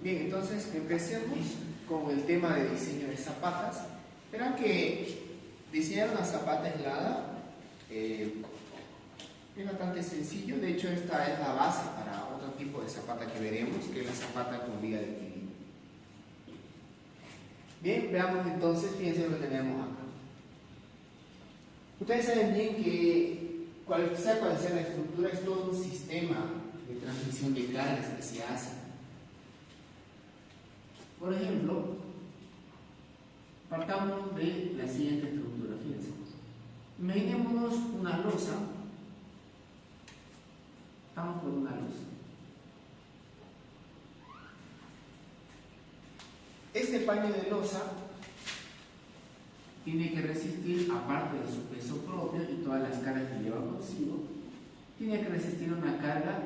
Bien, entonces empecemos con el tema de diseño de zapatas. Verán que diseñar una zapata aislada es bastante sencillo. De hecho, esta es la base para otro tipo de zapata que veremos, que es la zapata con viga de equilibrio. Bien, veamos entonces, fíjense lo que tenemos acá. Ustedes saben bien que cual sea la estructura, es todo un sistema de transmisión de cargas que se hace. Por ejemplo, partamos de la siguiente estructura, fíjense. Imaginémonos una losa. Estamos por una losa. Este paño de losa tiene que resistir, aparte de su peso propio y todas las cargas que lleva consigo, tiene que resistir una carga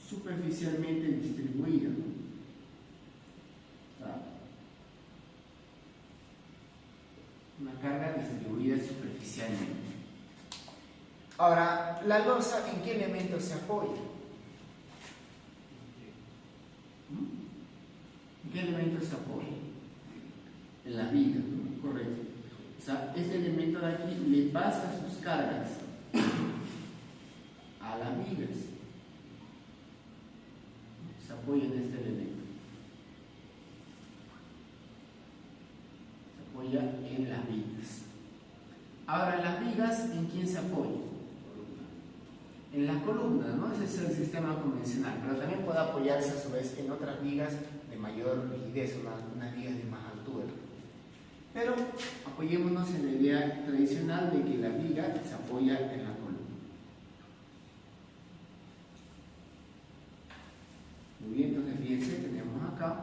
superficialmente distribuida. Una carga distribuida superficialmente. Ahora, la losa, ¿en qué elemento se apoya? ¿En qué elemento se apoya? En las vigas, ¿no? Correcto. O sea, este elemento de aquí le pasa sus cargas a las vigas. Se apoya en este elemento. Se apoya en las vigas. Ahora, las vigas, ¿en quién se apoya? En las columnas, ¿no? Ese es el sistema convencional, pero también puede apoyarse a su vez en otras vigas de mayor rigidez, unas vigas de más altura. Pero apoyémonos en la idea tradicional de que la viga se apoya en la columna. Muy bien, entonces fíjense, tenemos acá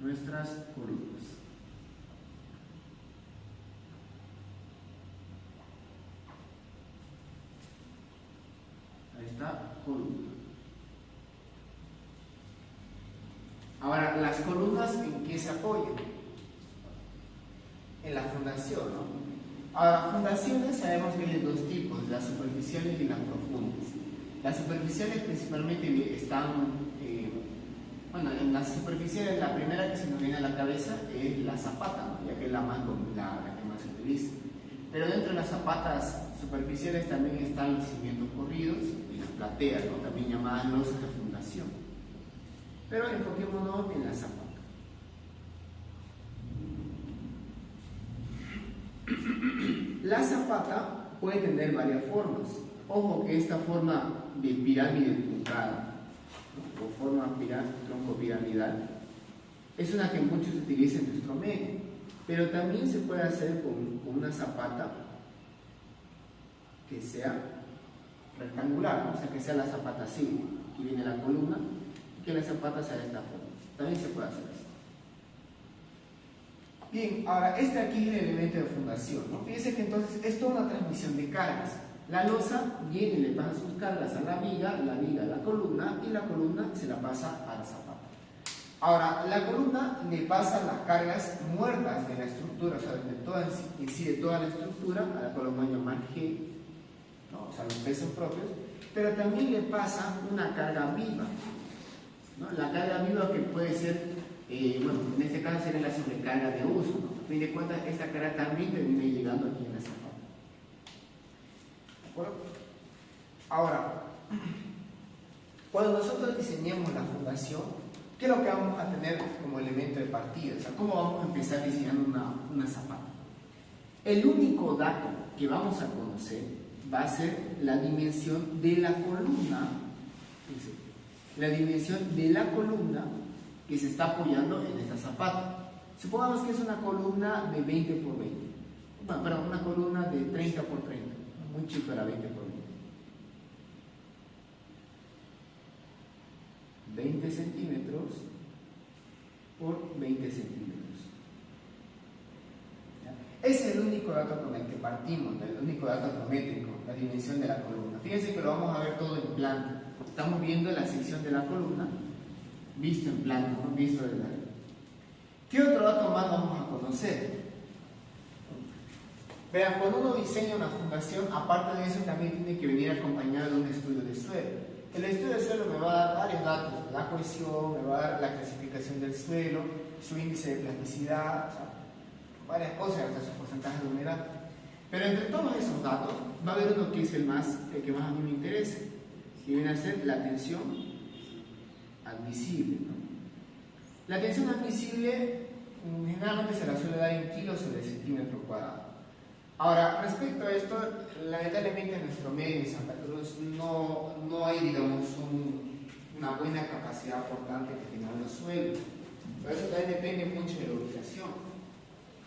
nuestras columnas. Esta columna. Ahora, las columnas, ¿en qué se apoyan? En la fundación, ¿no? Ahora, fundaciones sabemos que hay de dos tipos, las superficiales y las profundas. Las superficiales principalmente están, bueno, en las superficiales la primera que se nos viene a la cabeza es la zapata, ¿no? Ya que es la que más se utiliza. Pero dentro de las zapatas superficiales también están los cimientos corridos y las plateas, ¿no? También llamadas losas de fundación. Pero enfoquémonos en la zapata. La zapata puede tener varias formas. Ojo que esta forma de pirámide truncada, ¿no? O forma tronco piramidal, es una que muchos utilizan en nuestro medio. Pero también se puede hacer con una zapata que sea rectangular, ¿no? O sea, que sea la zapata así, aquí viene la columna, y que la zapata sea de esta forma. También se puede hacer así. Bien, ahora este aquí es el elemento de fundación, ¿no? Fíjense que entonces es toda una transmisión de cargas. La losa viene y le pasa sus cargas a la viga a la columna, y la columna se la pasa a la zapata. Ahora, la columna le pasa las cargas muertas de la estructura, o sea, de toda la estructura, a la columna llamada G, ¿no? O sea, los pesos propios, pero también le pasa una carga viva, ¿no? La carga viva que puede ser, bueno, en este caso sería la sobrecarga de uso, ¿no? A fin de cuentas, esta carga también termina llegando aquí en la zapata. ¿De acuerdo? Ahora, cuando nosotros diseñemos la fundación, ¿qué es lo que vamos a tener como elemento de partida? O sea, ¿cómo vamos a empezar diseñando una zapata? El único dato que vamos a conocer va a ser la dimensión de la columna. Fíjense, la dimensión de la columna que se está apoyando en esta zapata. Supongamos que es una columna de 20 por 20. Bueno, perdón, una columna de 30 por 30. Muy chico era 20 por 20. 20 centímetros por 20 centímetros. ¿Ya? Ese es el único dato con el que partimos, el único dato geométrico, la dimensión de la columna. Fíjense que lo vamos a ver todo en plano. Estamos viendo la sección de la columna, visto en plano, ¿no? Visto de la... ¿Qué otro dato más vamos a conocer? Vean, cuando uno diseña una fundación, aparte de eso también tiene que venir acompañado de un estudio de suelo. El estudio de suelo me va a dar varios datos. la cohesión, me va a dar la clasificación del suelo, su índice de plasticidad, o sea, varias cosas, hasta su porcentaje de humedad. Pero entre todos esos datos va a haber uno que es el que más a mí me interesa, que viene a ser la tensión admisible, ¿no? La tensión admisible generalmente se la suele dar en kilos sobre centímetro cuadrado. Ahora, respecto a esto, lamentablemente en nuestro medio en Santa Cruz no hay, digamos, una buena capacidad portante que tengan los suelos. Por eso también depende mucho de la ubicación.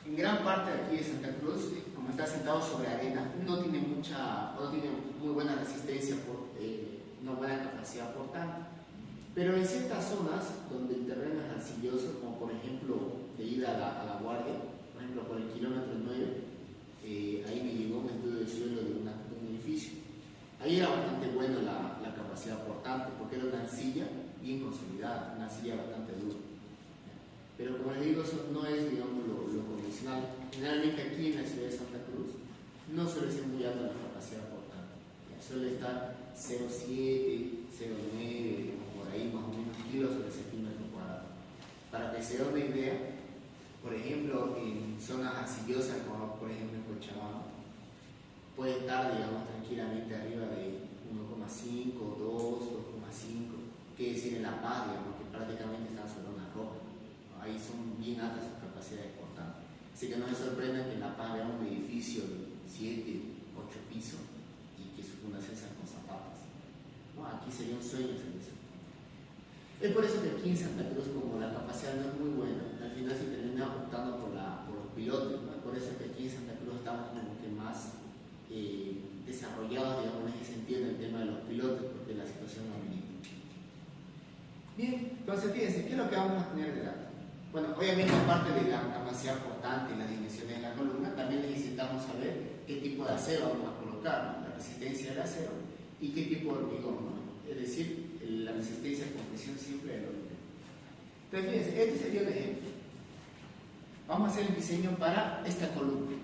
En gran parte de aquí de Santa Cruz, como está sentado sobre arena, no tiene muy buena resistencia por una buena capacidad portante. Pero en ciertas zonas donde el terreno es arcilloso, como por ejemplo de ida a la Guardia, por ejemplo por el kilómetro 9, ahí me llegó un estudio de suelo de un edificio. Ahí era bastante bueno la capacidad portante, porque era una arcilla bien consolidada, una arcilla bastante dura. Pero como les digo, eso no es, digamos, lo convencional. Generalmente aquí en la ciudad de Santa Cruz no suele ser muy alta la capacidad portante. Suele estar 0,7, 0,9, por ahí más o menos kilos sobre centímetro cuadrado. Para que se dé una idea, por ejemplo, en zonas arcillosas como por ejemplo en Cochabamba, puede estar, digamos, tranquilamente arriba de 1,5, 2, 2,5, que decir en La Paz, digamos, que prácticamente están sobre una roca. Ahí son bien altas sus capacidades portantes. Así que no me sorprenda que en La Paz veamos un edificio de 7, 8 pisos y que su fundación sea con zapatas. ¿No? Aquí sería un sueño hacer eso. Es por eso que aquí en Santa Cruz, como la capacidad no es muy buena, al final se termina optando por los pilotos, ¿no? Por eso que aquí en Santa Cruz estamos como que más desarrollados, digamos, en ese sentido, en el tema de los pilotos, porque la situación no amerita. Bien, entonces fíjense, ¿qué es lo que vamos a tener de datos? Bueno, obviamente aparte de la capacidad portante y las dimensiones de la columna, también necesitamos saber qué tipo de acero vamos a colocar, ¿no? La resistencia del acero y qué tipo de hormigón, ¿no? Es decir, la resistencia de compresión simple del hormigón. Entonces fíjense, este sería un ejemplo. Vamos a hacer el diseño para esta columna.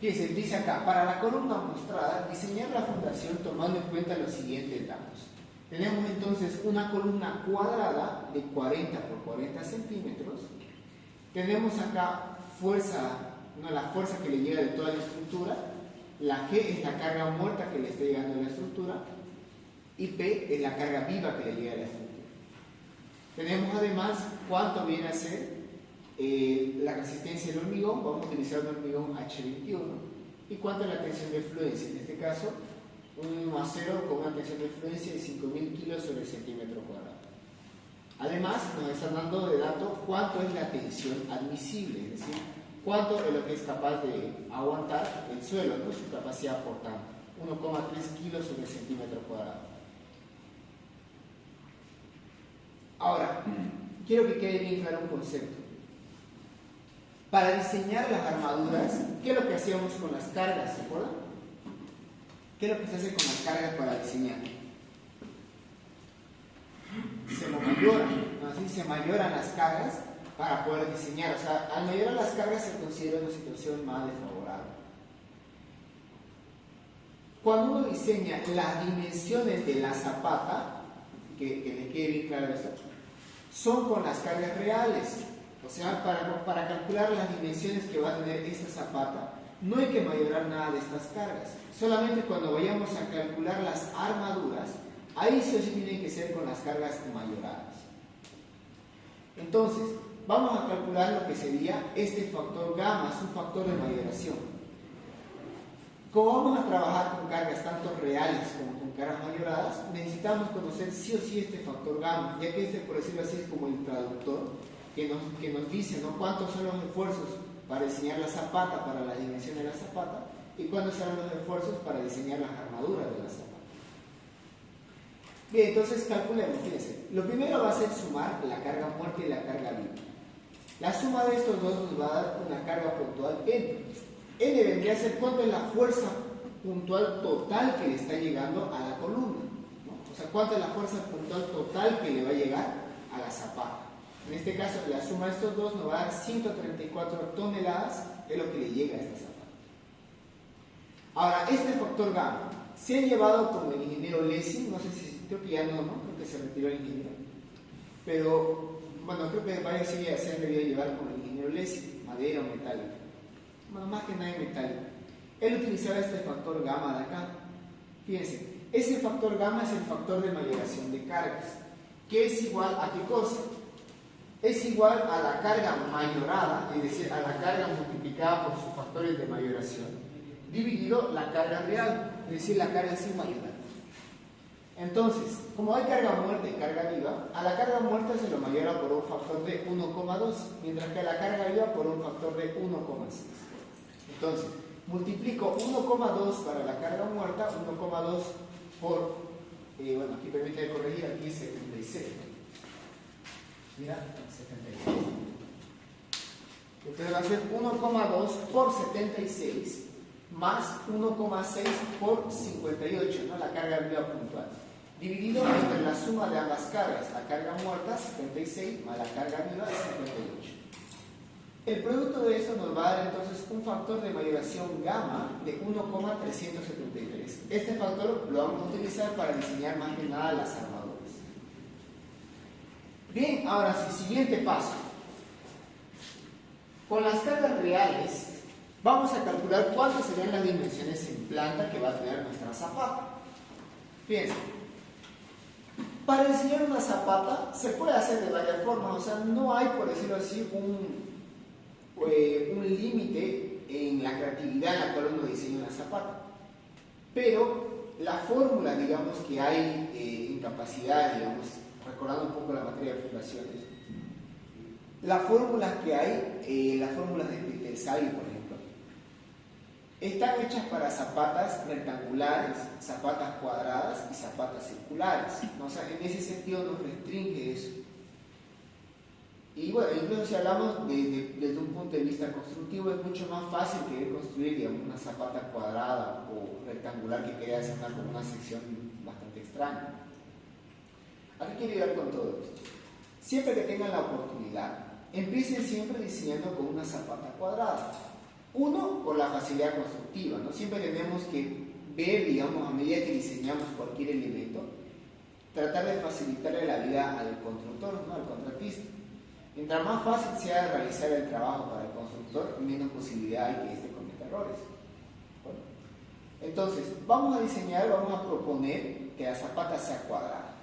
Fíjense, dice acá, para la columna mostrada, diseñar la fundación tomando en cuenta los siguientes datos. Tenemos entonces una columna cuadrada de 40 por 40 centímetros. Tenemos acá la fuerza que le llega de toda la estructura. La G es la carga muerta que le está llegando a la estructura. Y P es la carga viva que le llega a la estructura. Tenemos además cuánto viene a ser la resistencia del hormigón. Vamos a utilizar un hormigón H21. Y cuánto es la tensión de fluencia. En este caso, un acero con una tensión de fluencia de 5.000 kilos sobre centímetro cuadrado. Además, nos están dando de dato cuánto es la tensión admisible, es decir, cuánto es lo que es capaz de aguantar el suelo, ¿no? Su capacidad portante, 1,3 kilos sobre centímetro cuadrado. Ahora, quiero que quede bien claro un concepto. Para diseñar las armaduras, ¿qué es lo que hacíamos con las cargas? ¿Se acuerdan? ¿Qué es lo que se hace con las cargas para diseñar? Se mayoran, ¿no? Así se mayoran las cargas para poder diseñar. O sea, al mayorar las cargas se considera una situación más desfavorable. Cuando uno diseña las dimensiones de la zapata, que le quede bien claro esto, son con las cargas reales. O sea, para calcular las dimensiones que va a tener esta zapata, no hay que mayorar nada de estas cargas. Solamente cuando vayamos a calcular las armaduras, ahí sí o sí tienen que ser con las cargas mayoradas. Entonces, vamos a calcular lo que sería este factor gamma, es un factor de mayoración. Como vamos a trabajar con cargas tanto reales como con cargas mayoradas, necesitamos conocer sí o sí este factor gamma, ya que este, por decirlo así, es como el traductor que nos dice, ¿no?, cuántos son los esfuerzos para diseñar la zapata, para la dimensión de la zapata, y cuándo serán los esfuerzos para diseñar las armaduras de la zapata. Bien, entonces calculemos, fíjense. Lo primero va a ser sumar la carga muerta y la carga viva. La suma de estos dos nos va a dar una carga puntual N. N vendría a ser cuánto es la fuerza puntual total que le está llegando a la columna, ¿no? O sea, cuánto es la fuerza puntual total que le va a llegar a la zapata. En este caso, la suma de estos dos nos va a dar 134 toneladas, es lo que le llega a esta zapata. Ahora, este factor gamma, se han llevado como el ingeniero Lessing, no sé si, creo que ya no, creo que se retiró el ingeniero, pero bueno, creo que varias sí se han debido llevar como el ingeniero Lessing, madera o metálica, bueno, más que nada en metálica. Él utilizaba este factor gamma de acá. Fíjense, ese factor gamma es el factor de mayoración de cargas, que es igual a ¿qué cosa? Es igual a la carga mayorada, es decir, a la carga multiplicada por sus factores de mayoración, dividido la carga real, es decir, la carga sin mayorar. Entonces, como hay carga muerta y carga viva, a la carga muerta se lo mayora por un factor de 1,2, mientras que a la carga viva por un factor de 1,6. Entonces, multiplico 1,2 para la carga muerta, 1,2 por, bueno, aquí permítame corregir, aquí es 76. Mira, 76. Entonces va a ser 1,2 por 76 más 1,6 por 58, ¿no? La carga viva puntual. Dividido entre la suma de ambas cargas, la carga muerta 76 más la carga viva 58. El producto de esto nos va a dar entonces un factor de mayoración gamma de 1,373. Este factor lo vamos a utilizar para diseñar más que nada las armaduras. Bien, ahora sí, siguiente paso. Con las cargas reales vamos a calcular cuántas serían las dimensiones en planta que va a tener nuestra zapata. Fíjense, para diseñar una zapata se puede hacer de varias formas, o sea, no hay, por decirlo así, un límite en la creatividad en la cual uno diseña una zapata. Pero la fórmula, digamos, que hay en capacidad, digamos, recordando un poco la materia de fundaciones, las fórmulas que hay, las fórmulas de Tersaghi, por ejemplo, están hechas para zapatas rectangulares, zapatas cuadradas y zapatas circulares, ¿no? O sea, en ese sentido nos restringe eso. Y bueno, incluso si hablamos desde un punto de vista constructivo, es mucho más fácil querer construir, digamos, una zapata cuadrada o rectangular que quede hacer como una sección bastante extraña. ¿A qué quiero llegar con todo esto? Siempre que tengan la oportunidad, empiecen siempre diseñando con una zapata cuadrada. Uno, por la facilidad constructiva, ¿no? Siempre tenemos que ver, digamos, a medida que diseñamos cualquier elemento, tratar de facilitarle la vida al constructor, ¿no? Al contratista. Mientras más fácil sea realizar el trabajo para el constructor, menos posibilidad hay que éste cometa errores. Bueno, entonces, vamos a diseñar, vamos a proponer que la zapata sea cuadrada.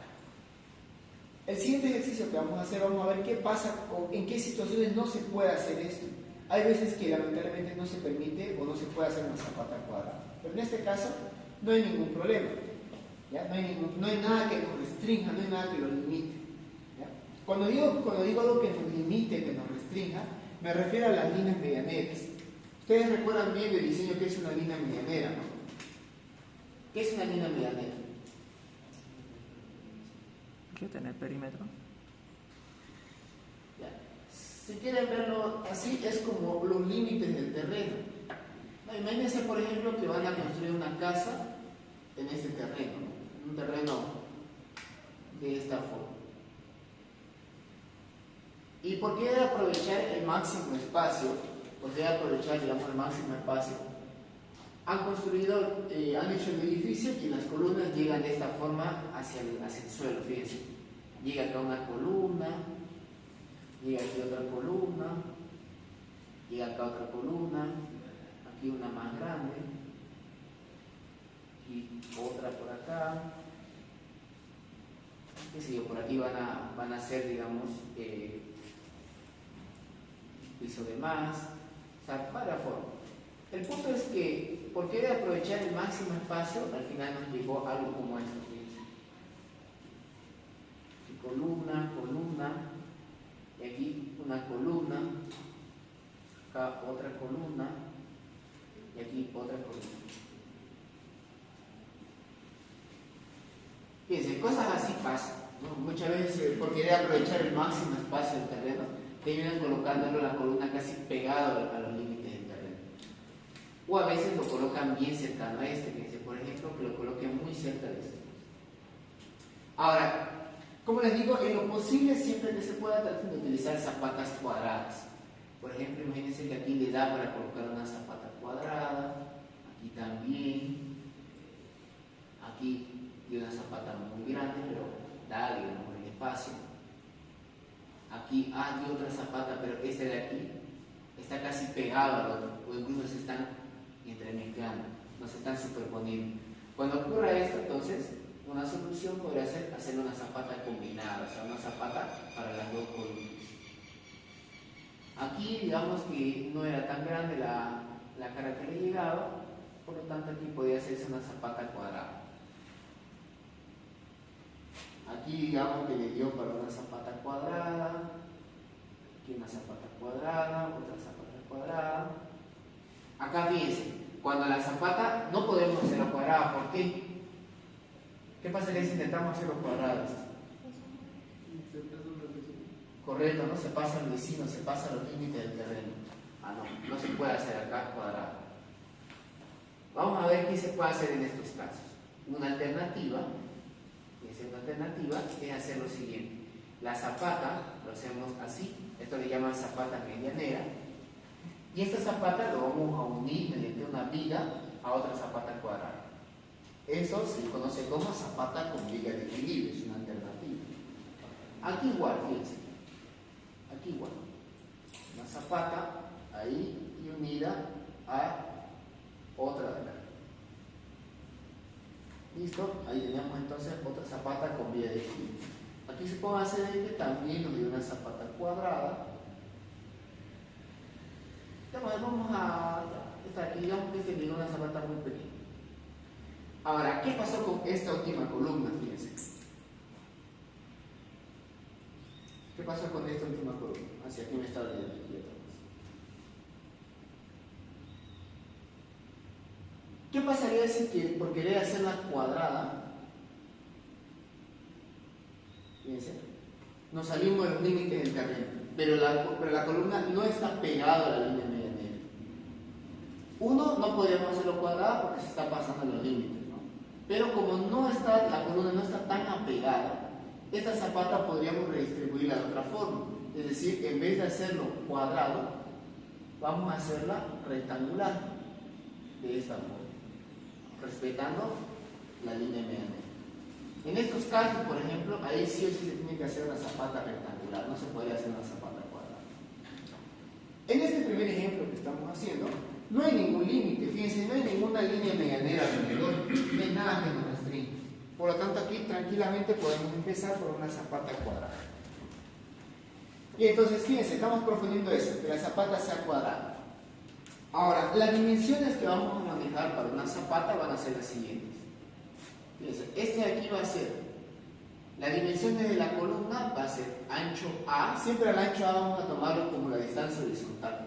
El siguiente ejercicio que vamos a hacer, vamos a ver qué pasa, en qué situaciones no se puede hacer esto. Hay veces que lamentablemente no se permite o no se puede hacer una zapata cuadrada. Pero en este caso no hay ningún problema. ¿Ya? No hay nada que nos restrinja, no hay nada que lo limite. ¿Ya? Cuando digo algo que nos limite, que nos restrinja, me refiero a las líneas medianeras. Ustedes recuerdan bien del diseño que es una línea medianera, ¿no? ¿Qué es una línea medianera? ¿Qué tiene el perímetro? Ya. Si quieren verlo así, es como los límites del terreno. No, imagínense, por ejemplo, que van a construir una casa en este terreno, ¿no? Un terreno de esta forma. ¿Y por qué aprovechar el máximo espacio? ¿Por qué aprovechar, digamos, el máximo espacio? Han construido, han hecho el edificio y las columnas llegan de esta forma hacia el suelo, fíjense. Llega acá una columna, llega aquí otra columna, llega acá otra columna, aquí una más grande, y otra por acá. Qué sé yo, por aquí van a hacer, digamos, piso de más, o sea, varias formas. El punto es que, por querer aprovechar el máximo espacio, al final nos llegó algo como esto. Y columna, y aquí una columna, acá otra columna, y aquí otra columna. Fíjense, cosas así pasan, ¿no? Muchas veces, por querer aprovechar el máximo espacio del terreno, terminan colocándolo la columna casi pegado a los límites del terreno. O a veces lo colocan bien cercano a este, fíjense, por ejemplo, que lo coloquen muy cerca de este. Ahora, como les digo, en lo posible siempre que se pueda tratar de utilizar zapatas cuadradas. Por ejemplo, imagínense que aquí le da para colocar una zapata cuadrada, aquí también, Aquí hay una zapata muy grande, pero dale, digamos, el espacio. Aquí hay otra zapata, pero este de aquí está casi pegado al otro, o incluso se están entremezclando, no se están superponiendo. Cuando ocurra esto, entonces, una solución podría ser hacer una zapata combinada, o sea, una zapata para las dos columnas. Aquí, digamos que no era tan grande la cara que le llegaba, por lo tanto aquí podría hacerse una zapata cuadrada. Aquí digamos que le dio para una zapata cuadrada, aquí una zapata cuadrada, otra zapata cuadrada. Acá fíjense, cuando la zapata no podemos hacerla cuadrada, ¿por qué? ¿Qué pasaría si intentamos hacerlo cuadrado? Correcto, no se pasa al vecino, se pasa a los límites del terreno. No se puede hacer acá cuadrado. Vamos a ver qué se puede hacer en estos casos. Una alternativa es hacer lo siguiente. La zapata lo hacemos así, esto le llaman zapata medianera, y esta zapata lo vamos a unir mediante una viga a otra zapata cuadrada. Eso se conoce como zapata con viga de equilibrio, es una alternativa. Aquí igual, fíjense, aquí igual, una zapata ahí y unida a otra de acá. ¿Listo? Ahí tenemos entonces otra zapata con viga de equilibrio. Aquí se puede hacer que también nos dio una zapata cuadrada. Vamos a aquí, digamos que se dio una zapata muy pequeña. Ahora, ¿qué pasó con esta última columna? Fíjense. ¿Qué pasó con esta última columna? Hacia aquí me está olvidando. ¿Qué pasaría si por querer hacerla cuadrada, fíjense, nos salimos de los límites del terreno, pero la columna no está pegada a la línea medianera? Uno, no podríamos hacerlo cuadrada porque se está pasando los límites, ¿no? Pero como la columna no está tan apegada, esta zapata podríamos redistribuirla de otra forma. Es decir, en vez de hacerlo cuadrado, vamos a hacerla rectangular, de esta forma, respetando la línea medianera. En estos casos, por ejemplo, ahí sí o sí se tiene que hacer una zapata rectangular, no se puede hacer una zapata cuadrada. En este primer ejemplo que estamos haciendo, no hay ningún límite, fíjense, no hay ninguna línea medianera alrededor, no hay nada que nos restringe. Por lo tanto, aquí tranquilamente podemos empezar por una zapata cuadrada. Y entonces, fíjense, estamos proponiendo eso, que la zapata sea cuadrada. Ahora, las dimensiones que vamos a manejar para una zapata van a ser las siguientes. Fíjense, este de aquí va a ser, las dimensiones de la columna va a ser ancho A, siempre al ancho A vamos a tomarlo como la distancia horizontal.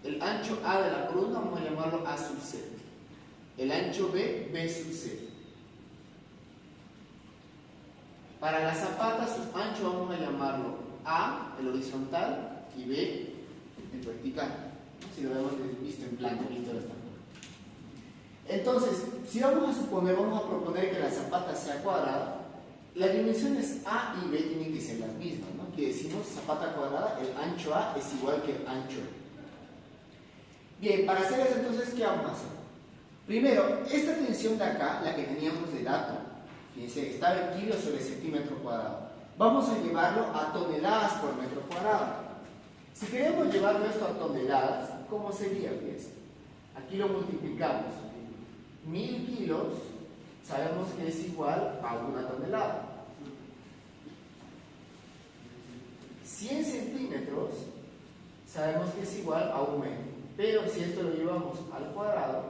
El ancho A de la columna vamos a llamarlo A sub C. El ancho B, B sub C. Para la zapata, su ancho vamos a llamarlo A, el horizontal, y B, el vertical. Si lo vemos visto en plano, visto de esta forma. Entonces, si vamos a proponer que la zapata sea cuadrada, las dimensiones A y B tienen que ser las mismas, ¿no? Que decimos zapata cuadrada, el ancho A es igual que el ancho B. Bien, para hacer eso entonces, ¿qué vamos a hacer? Primero, esta tensión de acá, la que teníamos de dato, fíjense, estaba en kilos sobre centímetro cuadrado. Vamos a llevarlo a toneladas por metro cuadrado. Si queremos llevarlo esto a toneladas, ¿cómo sería? Fíjense, aquí lo multiplicamos. 1000 kilos, sabemos que es igual a una tonelada. 100 centímetros, sabemos que es igual a un metro. Pero si esto lo llevamos al cuadrado,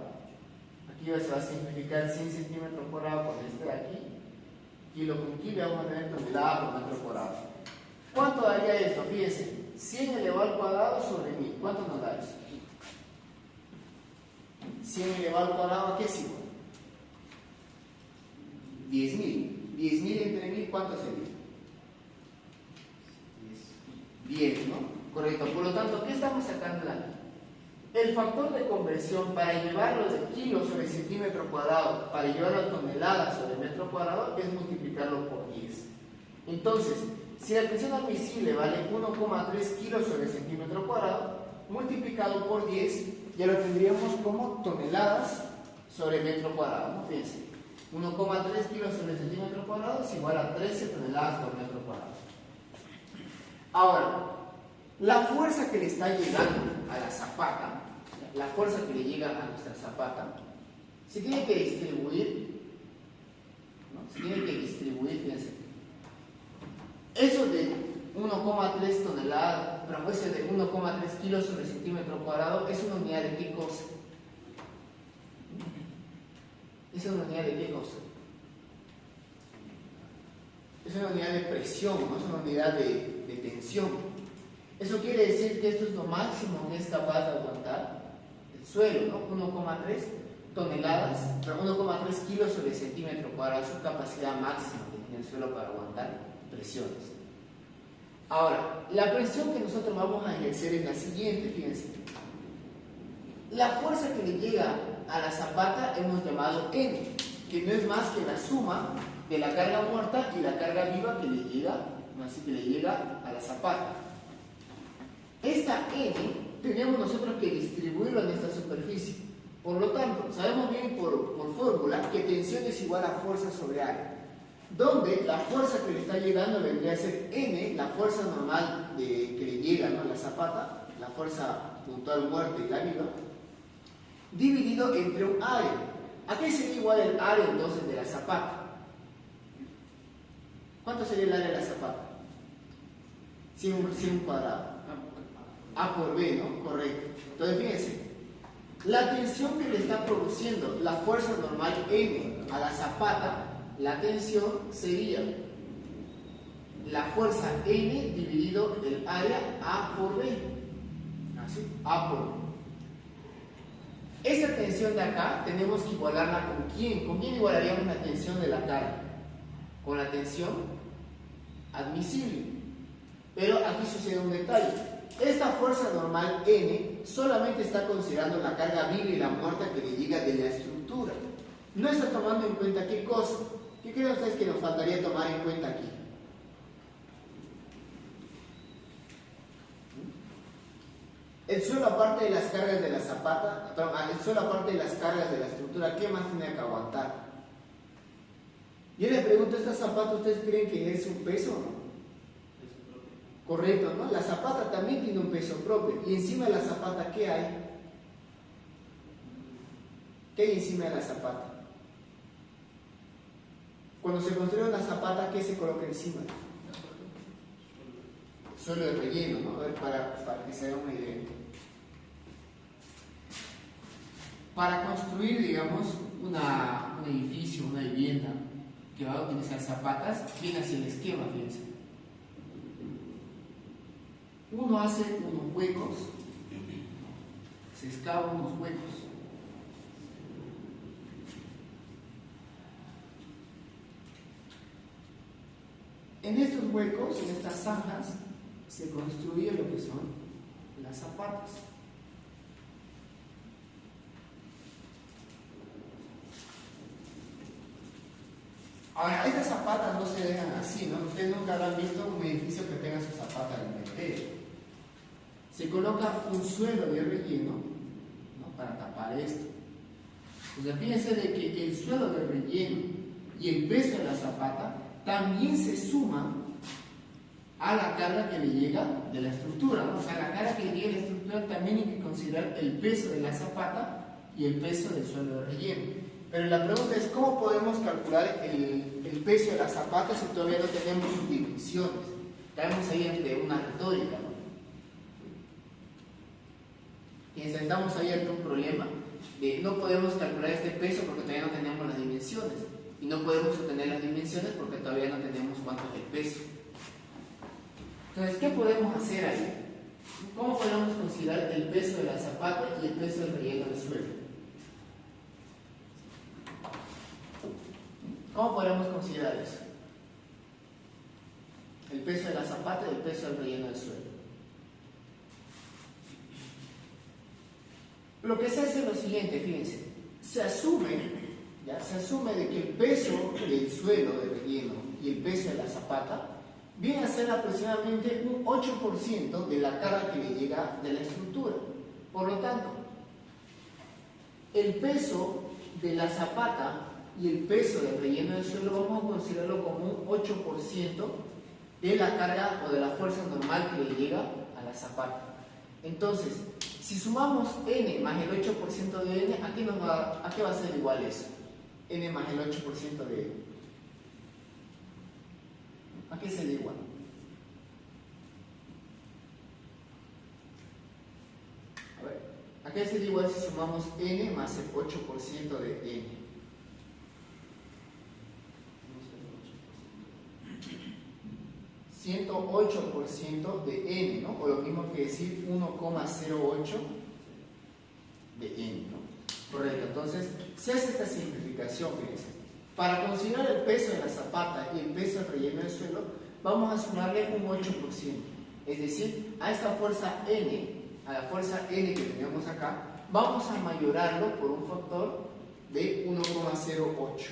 aquí se va a simplificar 100 centímetros cuadrados por este de aquí, kilo con kilo, vamos a tener tonelada por metro cuadrado. ¿Cuánto daría esto? Fíjense, 100 elevado al cuadrado sobre 1000. ¿Cuánto nos da eso? 100 elevado al cuadrado, ¿a qué es igual? 10.000. 10.000 entre 1000, ¿cuánto sería? 10, ¿no? Correcto. Por lo tanto, ¿qué estamos sacando de aquí? El factor de conversión para llevarlo de kilos sobre centímetro cuadrado, para llevarlo a toneladas sobre metro cuadrado, es multiplicarlo por 10. Entonces, si la tensión admisible vale 1,3 kilos sobre centímetro cuadrado, multiplicado por 10, ya lo tendríamos como toneladas sobre metro cuadrado, ¿no? Fíjense. 1,3 kilos sobre centímetro cuadrado es igual a 13 toneladas por metro cuadrado. Ahora, la fuerza que le está llegando a la zapata, la fuerza que le llega a nuestra zapata, se tiene que distribuir, ¿no? Se tiene que distribuir, fíjense. Eso de 1,3 toneladas, pero ese de 1,3 kilos sobre centímetro cuadrado es una unidad de qué cosa. ¿Es una unidad de qué cosa? Es una unidad de presión, no es una unidad de tensión. Eso quiere decir que esto es lo máximo que es capaz de aguantar el suelo, ¿no? 1,3 toneladas, pero 1,3 kilos sobre centímetro cuadrado es su capacidad máxima que tiene el suelo para aguantar presiones. Ahora, la presión que nosotros vamos a ejercer es la siguiente, fíjense. La fuerza que le llega a la zapata hemos llamado N, que no es más que la suma de la carga muerta y la carga viva que le llega a la zapata. Esta N tenemos nosotros que distribuirlo en esta superficie. Por lo tanto, sabemos bien por fórmula que tensión es igual a fuerza sobre área, donde la fuerza que le está llegando vendría a ser N, la fuerza normal que le llega, ¿no?, a la zapata, la fuerza puntual muerta y la viva, dividido entre un área. ¿A qué sería igual el área entonces de la zapata? ¿Cuánto sería el área de la zapata? 100 cuadrado. A por B, ¿no? Correcto. Entonces fíjense, la tensión que le está produciendo la fuerza normal N a la zapata, la tensión sería la fuerza N dividido el área A por B. Así, A por B. Esa tensión de acá tenemos que igualarla con quién. ¿Con quién igualaríamos la tensión de la carga? Con la tensión admisible. Pero aquí sucede un detalle. Esta fuerza normal N solamente está considerando la carga viva y la muerta que le llega de la estructura. No está tomando en cuenta qué cosa. ¿Qué creen ustedes que nos faltaría tomar en cuenta aquí? El suelo, aparte de las cargas de la zapata, el suelo, aparte de las cargas de la estructura, ¿qué más tiene que aguantar? Yo les pregunto, ¿esta zapata ustedes creen que es un peso o no? Correcto, ¿no? La zapata también tiene un peso propio. Y encima de la zapata, ¿qué hay? ¿Qué hay encima de la zapata? Cuando se construye una zapata, ¿qué se coloca encima? Suelo de relleno, ¿no? A ver, para que se haga una idea. Para construir, digamos, un edificio, una vivienda que va a utilizar zapatas, viene así el esquema, fíjense. Uno hace unos huecos, se excava unos huecos. En estos huecos, en estas zanjas, se construye lo que son las zapatas. Ahora, estas zapatas no se dejan así, ¿no? Ustedes nunca habrán visto un edificio que tenga su zapata en el medio. Se coloca un suelo de relleno, ¿no?, para tapar esto. Entonces, fíjense de que el suelo de relleno y el peso de la zapata también se suman a la carga que le llega de la estructura, ¿no? O sea, la carga que le llega de la estructura también hay que considerar el peso de la zapata y el peso del suelo de relleno. Pero la pregunta es, ¿cómo podemos calcular el peso de la zapata si todavía no tenemos dimensiones? Caemos ahí ante una retórica, ¿no? Y estamos ahí ante un problema de no podemos calcular este peso porque todavía no tenemos las dimensiones. Y no podemos obtener las dimensiones porque todavía no tenemos cuánto es el peso. Entonces, ¿qué podemos hacer ahí? ¿Cómo podemos considerar el peso de la zapata y el peso del relleno del suelo? ¿Cómo podemos considerar eso? El peso de la zapata y el peso del relleno del suelo. Lo que se hace es lo siguiente, fíjense. Se asume de que el peso del suelo de relleno y el peso de la zapata viene a ser aproximadamente un 8% de la carga que le llega de la estructura. Por lo tanto, el peso de la zapata y el peso del relleno del suelo vamos a considerarlo como un 8% de la carga o de la fuerza normal que le llega a la zapata. Entonces, si sumamos n más el 8% de n, ¿a qué va a ser igual eso? N más el 8% de n. ¿A qué sería igual? A ver, ¿a qué sería igual si sumamos n más el 8% de n? 108% de n, ¿no? O lo mismo que decir 1,08 de n, ¿no? Correcto. Entonces, se hace esta simplificación, fíjense. Para considerar el peso de la zapata y el peso del relleno del suelo, vamos a sumarle un 8%. Es decir, a esta fuerza n, a la fuerza n que tenemos acá, vamos a mayorarlo por un factor de 1,08.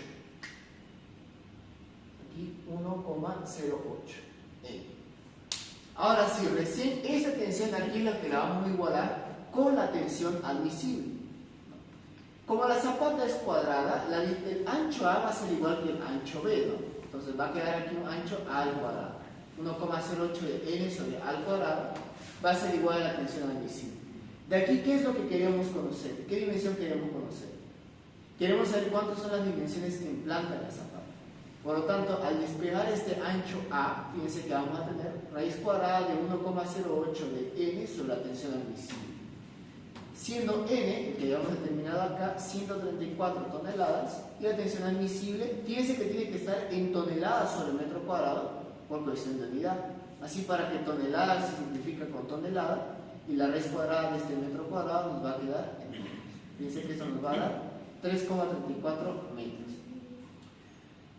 Aquí 1,08. Ahora sí, recién esta tensión aquí es la que la vamos a igualar con la tensión admisible. Como la zapata es cuadrada, el ancho A va a ser igual que el ancho B, ¿no? Entonces va a quedar aquí un ancho A al cuadrado. 1,08 de n sobre A al cuadrado va a ser igual a la tensión admisible. De aquí, ¿qué es lo que queremos conocer? ¿Qué dimensión queremos conocer? Queremos saber cuántas son las dimensiones en planta de la zapata. Por lo tanto, al despejar este ancho A, fíjense que vamos a tener raíz cuadrada de 1,08 de n sobre la tensión admisible. Siendo n, el que habíamos determinado acá, 134 toneladas, y la tensión admisible, fíjense que tiene que estar en toneladas sobre metro cuadrado por cuestión de unidad. Así, para que tonelada se simplifica con tonelada, y la raíz cuadrada de este metro cuadrado nos va a quedar en metros. Fíjense que esto nos va a dar 3,34 metros.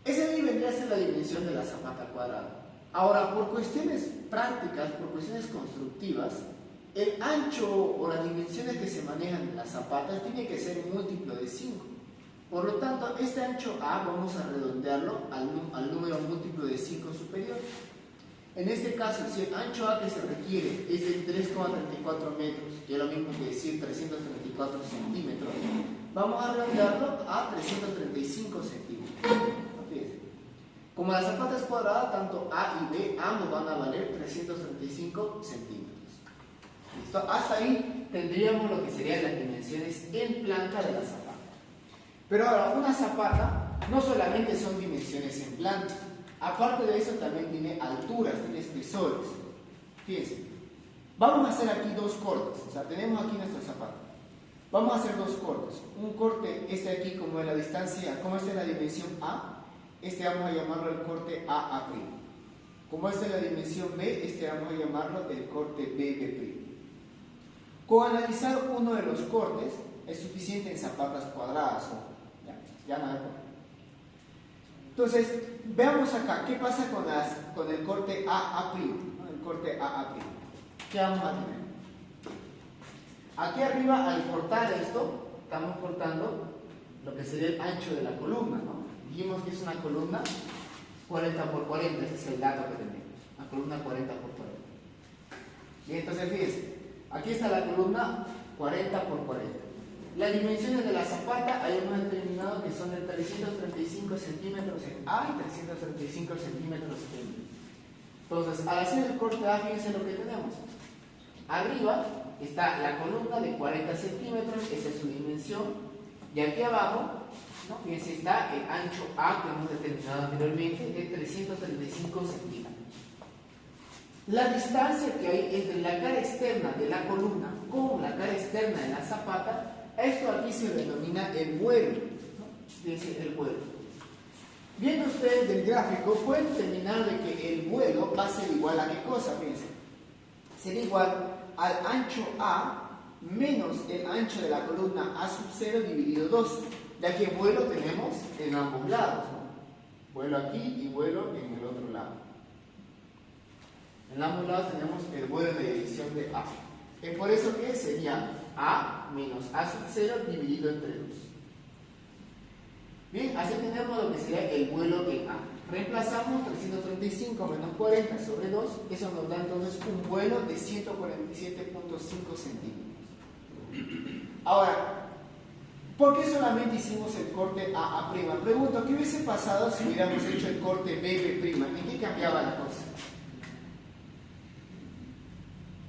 Esa vendría a ser la dimensión de la zapata cuadrada. Ahora, por cuestiones prácticas, por cuestiones constructivas, el ancho o las dimensiones que se manejan en las zapatas tiene que ser un múltiplo de 5. Por lo tanto, este ancho A vamos a redondearlo al número múltiplo de 5 superior. En este caso, si el ancho A que se requiere es de 3,34 metros, que es lo mismo que decir 334 centímetros, vamos a redondearlo a 335 centímetros. Como la zapata es cuadrada, tanto A y B ambos van a valer 335 centímetros. ¿Listo? Hasta ahí tendríamos lo que serían las dimensiones en planta de la zapata. Pero ahora, una zapata no solamente son dimensiones en planta. Aparte de eso, también tiene alturas, tiene espesores. Fíjense, vamos a hacer aquí dos cortes. O sea, tenemos aquí nuestra zapata. Vamos a hacer dos cortes. Un corte, este aquí, como es la distancia, como esta es la dimensión A, este vamos a llamarlo el corte AA'. Como esta es la dimensión B, este vamos a llamarlo el corte BB'. Con analizar uno de los cortes es suficiente en zapatas cuadradas. Ya nada. Entonces, veamos acá, ¿qué pasa con el corte AA'? El corte AA'. ¿Qué vamos a tener? Aquí arriba, al cortar esto, estamos cortando lo que sería el ancho de la columna, ¿no? Dijimos que es una columna 40 por 40, ese es el dato que tenemos. Una columna 40 por 40. Y entonces fíjense, aquí está la columna 40 por 40. Las dimensiones de la zapata habíamos determinado que son de 335 centímetros en A y 335 centímetros en B. Entonces, al hacer el corte A, fíjense lo que tenemos. Arriba está la columna de 40 centímetros, esa es su dimensión. Y aquí abajo, ¿no? Fíjense, está el ancho A que hemos determinado anteriormente de 335 centímetros. La distancia que hay entre la cara externa de la columna con la cara externa de la zapata, esto aquí se denomina el vuelo, ¿no? Fíjense, el vuelo. Viendo ustedes del gráfico, pueden determinar de que el vuelo va a ser igual a qué cosa, fíjense. Sería igual al ancho A menos el ancho de la columna A sub 0 dividido 2, ya que vuelo tenemos en ambos lados, ¿no? Vuelo aquí y vuelo en el otro lado. En ambos lados tenemos el vuelo de división de A. Es por eso que sería A menos A sub 0 dividido entre 2. Bien, así tenemos lo que sería el vuelo en A. Reemplazamos 335 menos 40 sobre 2, eso nos da entonces un vuelo de 147.5 centímetros. Ahora, ¿Por qué solamente hicimos el corte AA'? Pregunto, ¿qué hubiese pasado si hubiéramos hecho el corte BB'? ¿En qué cambiaba la cosa?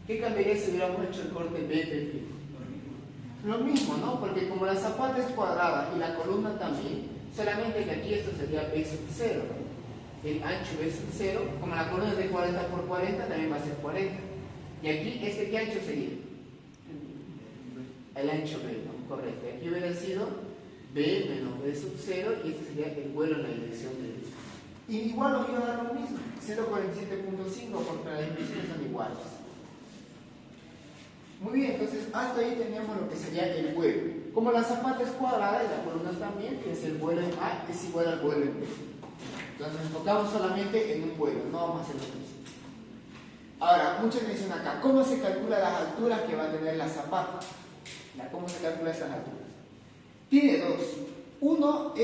¿Qué cambiaría si hubiéramos hecho el corte BB'? Lo mismo, ¿no? Porque como la zapata es cuadrada y la columna también, solamente que aquí esto sería B sub 0. El ancho B sub 0, como la columna es de 40 por 40, también va a ser 40. Y aquí, ¿qué ancho sería? El ancho B, ¿no? Correcto. Aquí hubiera sido B menos B sub 0 y este sería el vuelo en la dirección de B. Y igual nos iba a dar lo mismo, 0,47.5 porque las dimensiones son iguales. Muy bien, entonces hasta ahí tenemos lo que sería el vuelo. Como la zapata es cuadrada y la columna también, pues el vuelo en A es igual al vuelo en B. Entonces nos enfocamos solamente en un vuelo, no vamos a hacer lo mismo. Ahora, muchos me dicen acá, ¿cómo se calcula las alturas que va a tener la zapata? ¿Cómo se calcula esas alturas? Tiene dos. Uno, el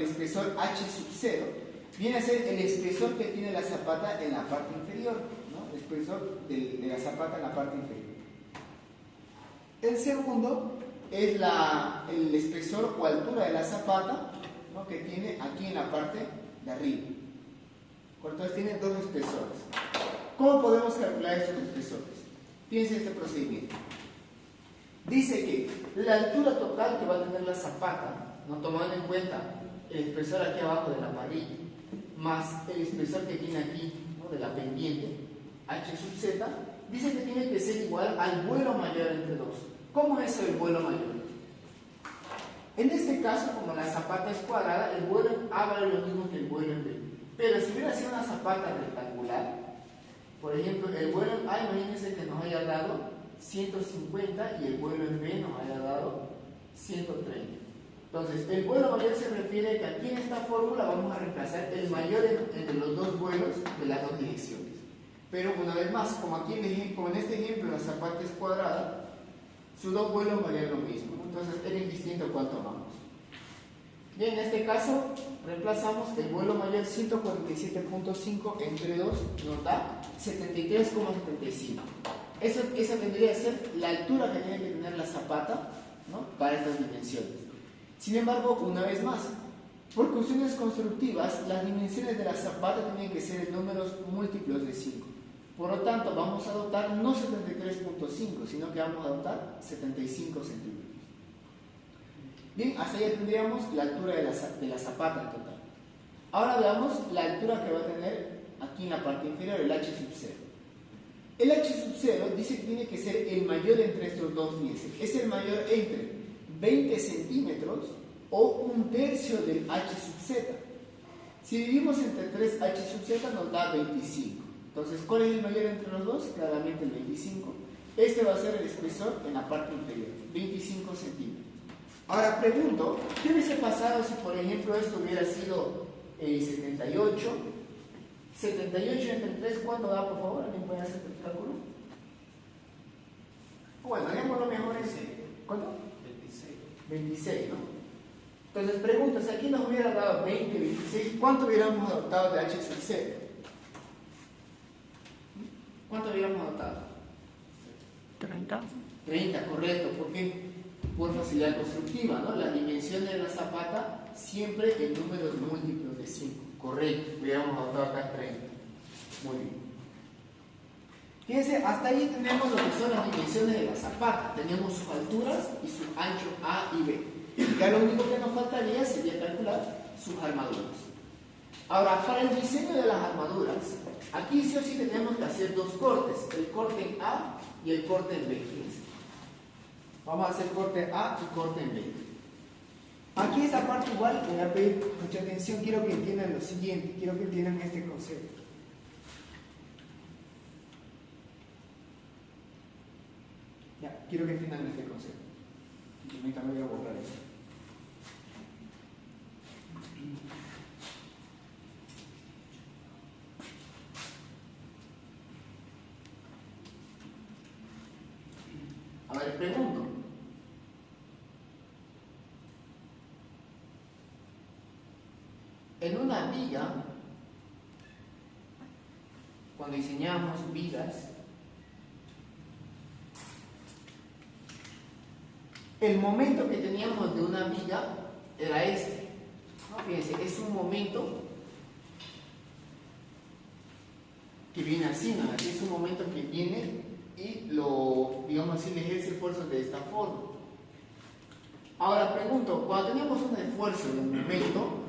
espesor H sub 0 viene a ser el espesor que tiene la zapata en la parte inferior, ¿no? El espesor de la zapata en la parte inferior. El segundo es el espesor o altura de la zapata, ¿no? Que tiene aquí en la parte de arriba. Entonces tiene dos espesores. ¿Cómo podemos calcular estos espesores? Fíjense este procedimiento. Dice que la altura total que va a tener la zapata, no tomando en cuenta el espesor aquí abajo de la parrilla, más el espesor que tiene aquí, ¿no? De la pendiente, H sub z, dice que tiene que ser igual al vuelo mayor entre dos. ¿Cómo es eso del vuelo mayor? En este caso, como la zapata es cuadrada, el vuelo en A vale lo mismo que el vuelo en B. Pero si hubiera sido una zapata rectangular, por ejemplo, el vuelo en A, imagínense que nos haya dado 150 y el vuelo en B nos haya dado 130. Entonces, el vuelo mayor se refiere a que aquí en esta fórmula vamos a reemplazar el mayor entre los dos vuelos de las dos direcciones. Pero una vez más, como en este ejemplo la zapata es cuadrada, sus dos vuelos valían lo mismo, ¿no? Entonces era indistinto cuál tomamos. Bien, en este caso reemplazamos el vuelo mayor 147.5 entre 2 nos da 73,75. Esa tendría que ser la altura que tiene que tener la zapata, ¿no? Para estas dimensiones. Sin embargo, una vez más, por cuestiones constructivas, las dimensiones de la zapata tienen que ser en números múltiplos de 5. Por lo tanto, vamos a adoptar no 73.5, sino que vamos a adoptar 75 centímetros. Bien, hasta ya tendríamos la altura de la zapata en total. Ahora veamos la altura que va a tener aquí en la parte inferior, el H sub 0. El H sub 0 dice que tiene que ser el mayor entre estos dos dieces. Es el mayor entre 20 centímetros o 1/3 del H sub z. Si dividimos entre 3 H sub z nos da 25. Entonces, ¿cuál es el mayor entre los dos? Claramente el 25. Este va a ser el espesor en la parte inferior, 25 centímetros. Ahora pregunto, ¿qué hubiese pasado si, por ejemplo, esto hubiera sido 78? 78 entre 3, ¿cuánto da, por favor? ¿Alguien puede hacer el cálculo? Bueno, hagámoslo mejor ese. ¿Cuánto? 26, ¿no? Entonces pregunto, si aquí nos hubiera dado 20, 26, ¿cuánto hubiéramos adoptado de H sub 0? ¿Cuánto hubiéramos adoptado? 30. 30, correcto. ¿Por qué? Por facilidad constructiva, ¿no? Las dimensiones de la zapata siempre en números múltiplos de 5. Correcto, hubiéramos adoptado acá 30. Muy bien. Fíjense, hasta ahí tenemos lo que son las dimensiones de la zapata. Tenemos sus alturas y su ancho A y B. Ya lo único que nos faltaría sería calcular sus armaduras. Ahora, para el diseño de las armaduras, aquí sí o sí tenemos que hacer dos cortes, el corte en A y el corte en B. Fíjense. Vamos a hacer corte A y corte en B. Aquí esta parte igual, me voy a pedir mucha atención, quiero que entiendan lo siguiente, quiero que entiendan este concepto. Ya, quiero que entiendan este concepto. Permítanme, voy a borrar eso. A ver, pregunto. En una viga, cuando diseñamos vigas, El momento que teníamos de una viga era este, ¿no? Fíjense, es un momento que viene así, ¿no? Aquí es un momento que viene y lo, digamos así, le ejerce fuerza de esta forma. Ahora pregunto, cuando teníamos un esfuerzo de un momento,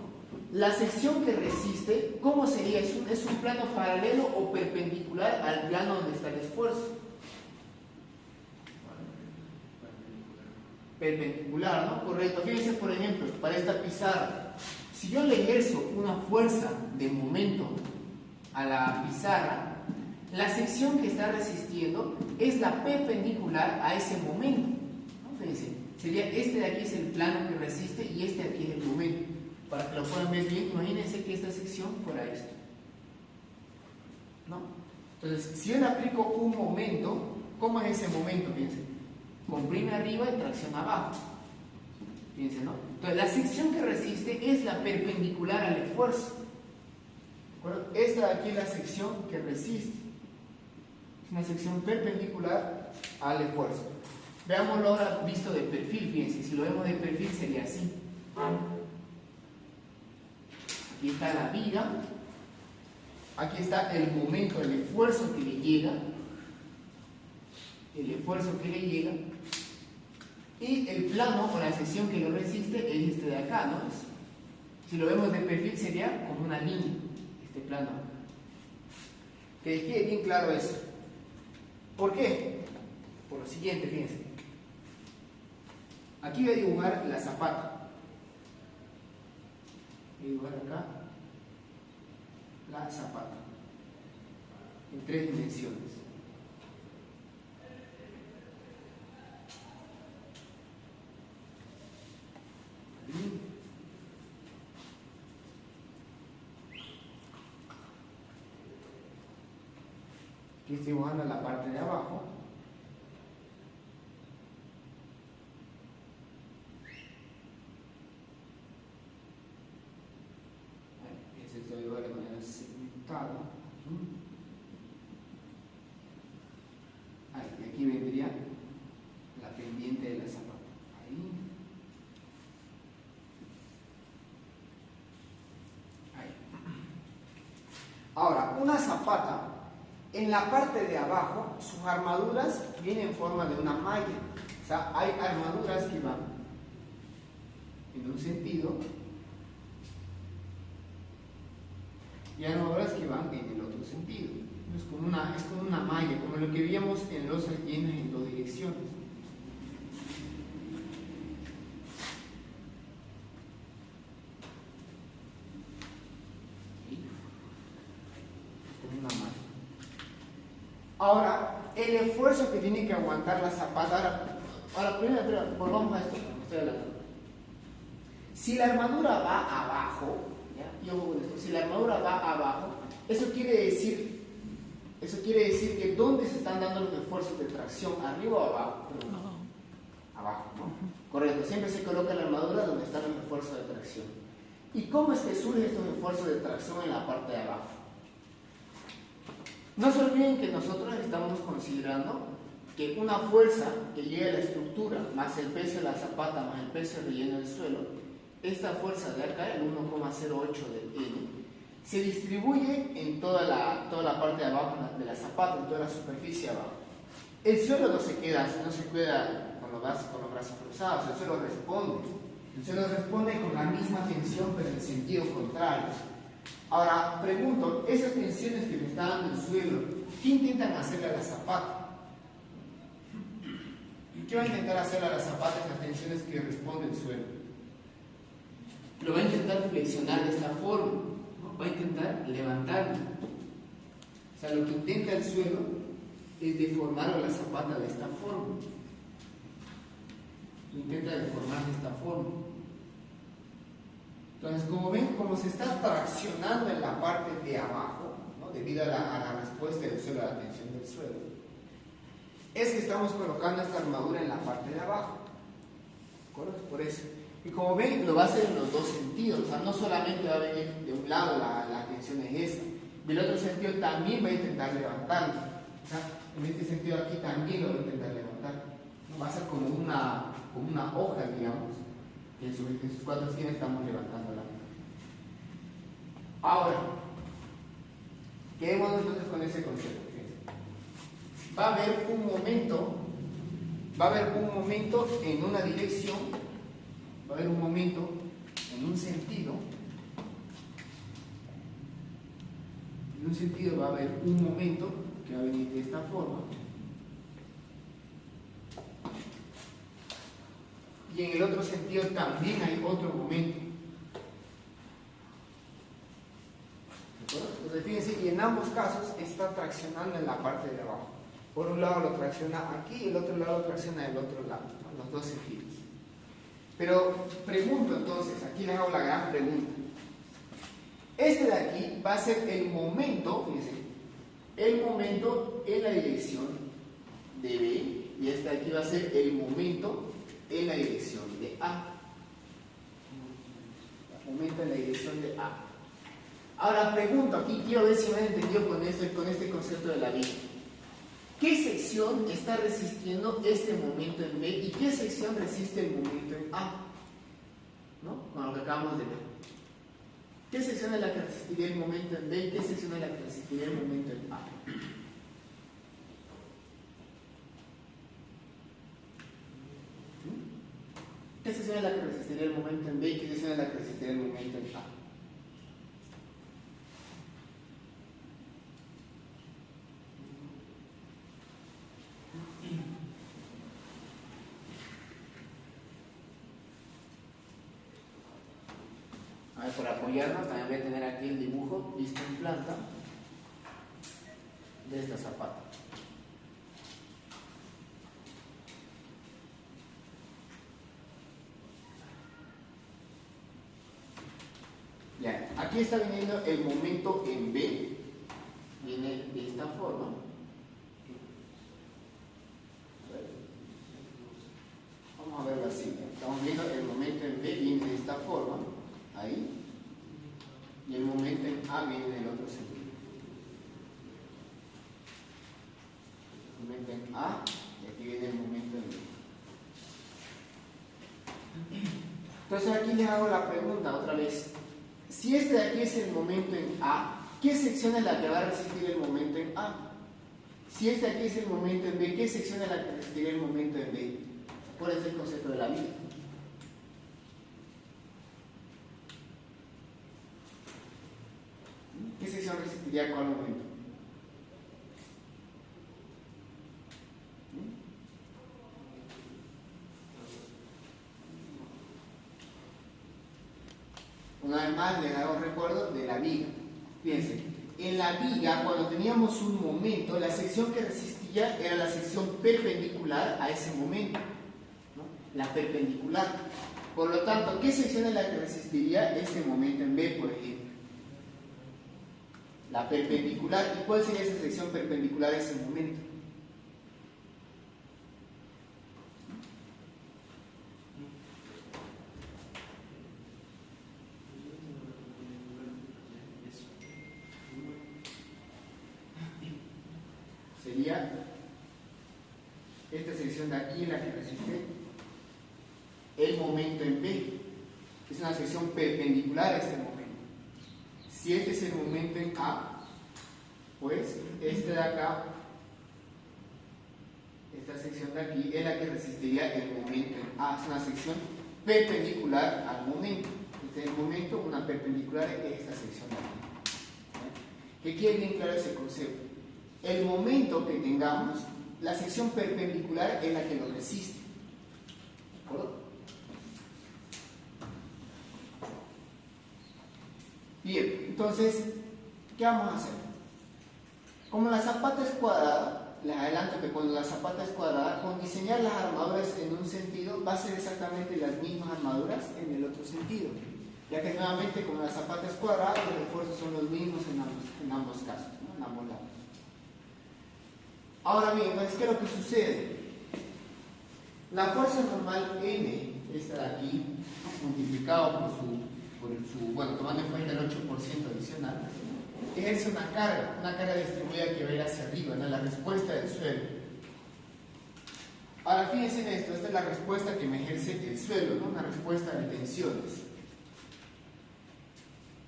la sección que resiste, ¿cómo sería? ¿Es un plano paralelo o perpendicular al plano donde está el esfuerzo? Perpendicular, ¿no? Correcto. Fíjense, por ejemplo, para esta pizarra, si yo le ejerzo una fuerza de momento a la pizarra, la sección que está resistiendo es la perpendicular a ese momento, ¿no? Fíjense, sería este de aquí es el plano que resiste y este de aquí es el momento. Para que lo puedan ver bien, imagínense que esta sección fuera esto, ¿no? Entonces, si yo le aplico un momento, ¿cómo es ese momento? Fíjense, comprime arriba y tracción abajo. Fíjense, ¿no? Entonces, la sección que resiste es la perpendicular al esfuerzo. ¿De acuerdo? Esta de aquí es la sección que resiste. Es una sección perpendicular al esfuerzo. Veámoslo ahora visto de perfil. Fíjense, si lo vemos de perfil sería así. Aquí está la viga. Aquí está el momento, el esfuerzo que le llega. El esfuerzo que le llega. Y el plano o la sección que lo resiste es este de acá, ¿no? Si lo vemos de perfil sería como una línea, este plano. Que quede bien claro eso. ¿Por qué? Por lo siguiente, fíjense. Aquí voy a dibujar la zapata. Voy a dibujar acá la zapata en 3 dimensiones. Aquí estoy dibujando la parte de abajo. Ese estoy dibujando de manera segmentada. Ahí, y aquí vendría la pendiente de la zapata. Ahí. Ahí. Ahora, una zapata, en la parte de abajo, sus armaduras vienen en forma de una malla. O sea, hay armaduras que van en un sentido y armaduras que van en el otro sentido. Es como una malla, como lo que veíamos en los rellenos en 2 direcciones. Como una malla. Ahora, el esfuerzo que tiene que aguantar la zapata. Ahora primero, volvamos a esto. Si la armadura va abajo, ¿ya? Si la armadura va abajo, eso quiere decir que ¿dónde se están dando los esfuerzos de tracción? ¿Arriba o abajo? Abajo, ¿no? Correcto, siempre se coloca la armadura donde están los esfuerzos de tracción. ¿Y cómo es que surgen estos esfuerzos de tracción en la parte de abajo? No se olviden que nosotros estamos considerando que una fuerza que llega a la estructura, más el peso de la zapata, más el peso del relleno del suelo, esta fuerza de acá, el 1,08 de N, se distribuye en toda la parte de abajo de la zapata, en toda la superficie de abajo. El suelo no se queda con los brazos cruzados, el suelo responde. El suelo responde con la misma tensión, pero en sentido contrario. Ahora, pregunto, esas tensiones que me está dando el suelo, ¿qué intentan hacerle a la zapata? ¿Qué va a intentar hacerle a la zapata esas tensiones que responde el suelo? Lo va a intentar flexionar de esta forma, ¿no? Va a intentar levantarlo. O sea, lo que intenta el suelo es deformar a la zapata de esta forma. Lo intenta deformar de esta forma. Entonces, como ven, como se está traccionando en la parte de abajo, ¿no? Debido a la respuesta del suelo, a la tensión del suelo, es que estamos colocando esta armadura en la parte de abajo. ¿De acuerdo? Por eso. Y como ven, lo va a hacer en los 2 sentidos. O sea, no solamente va a venir de un lado la tensión es esta, del otro sentido también va a intentar levantarlo. O sea, en este sentido aquí también lo va a intentar levantar. Va a ser como como una hoja, digamos, que en sus cuatro esquinas estamos levantando la mano. Ahora, quedémonos entonces con ese concepto. Va a haber un momento en una dirección, va a haber un momento en un sentido. En un sentido va a haber un momento que va a venir de esta forma. Y en el otro sentido también hay otro momento. ¿De acuerdo? Entonces fíjense, y en ambos casos está traccionando en la parte de abajo. Por un lado lo tracciona aquí y el otro lado lo tracciona del otro lado, ¿no? Los dos sentidos. Pero pregunto entonces, aquí les hago la gran pregunta. Este de aquí va a ser el momento, fíjense, el momento en la dirección de B, y este de aquí va a ser el momento en la dirección de A. El momento en la dirección de A. Ahora pregunto, aquí quiero ver si me han entendido con este concepto de la vida. ¿Qué sección está resistiendo este momento en B y qué sección resiste el momento en A? ¿No? Con lo que acabamos de ver. ¿Qué sección es la que resistiría el momento en B y qué sección es la que resistiría el momento en A? ¿Qué sección es la que resistiría el momento en B y qué sección es la que resistiría el momento en A? A ver, por apoyarnos, también voy a tener aquí el dibujo visto en planta de esta zapata. Ya, aquí está viniendo el momento en B, viene de esta forma. Vamos a verlo así. Estamos viendo el momento en B viene de esta forma, ahí, y el momento en A viene del otro sentido. El momento en A, y aquí viene el momento en B. Entonces aquí les hago la pregunta otra vez. Si este de aquí es el momento en A, ¿qué sección es la que va a resistir el momento en A? Si este de aquí es el momento en B, ¿qué sección es la que resistirá el momento en B? ¿Cuál es el concepto de la vida? ¿Qué sección resistiría cuál momento? Una vez más les hago recuerdo de la viga. Fíjense, en la viga cuando teníamos un momento, la sección que resistía era la sección perpendicular a ese momento, ¿no? La perpendicular. Por lo tanto, ¿qué sección es la que resistiría este momento en B, por ejemplo? La perpendicular. ¿Y cuál sería esa sección perpendicular a ese momento? Sería esta sección de aquí la que resiste el momento en B. Es una sección perpendicular a este momento. Si este es el momento en A, pues este de acá, esta sección de aquí, es la que resistiría el momento en A. Es una sección perpendicular al momento. Este es el momento, una perpendicular es esta sección de aquí. Que quede bien claro ese concepto. El momento que tengamos, la sección perpendicular es la que lo resiste. ¿De acuerdo? Bien, entonces, ¿qué vamos a hacer? Como la zapata es cuadrada, les adelanto que cuando la zapata es cuadrada, con diseñar las armaduras en un sentido, va a ser exactamente las mismas armaduras en el otro sentido. Ya que nuevamente, como la zapata es cuadrada, los refuerzos son los mismos en ambos casos, ¿no? En ambos lados. Ahora bien, entonces, ¿qué es lo que sucede? La fuerza normal N, esta de aquí, multiplicado bueno, tomando en cuenta el 8% adicional, ejerce una carga distribuida que va a ir hacia arriba, ¿no? La respuesta del suelo. Ahora fíjense en esto, esta es la respuesta que me ejerce el suelo, ¿no? Una respuesta de tensiones.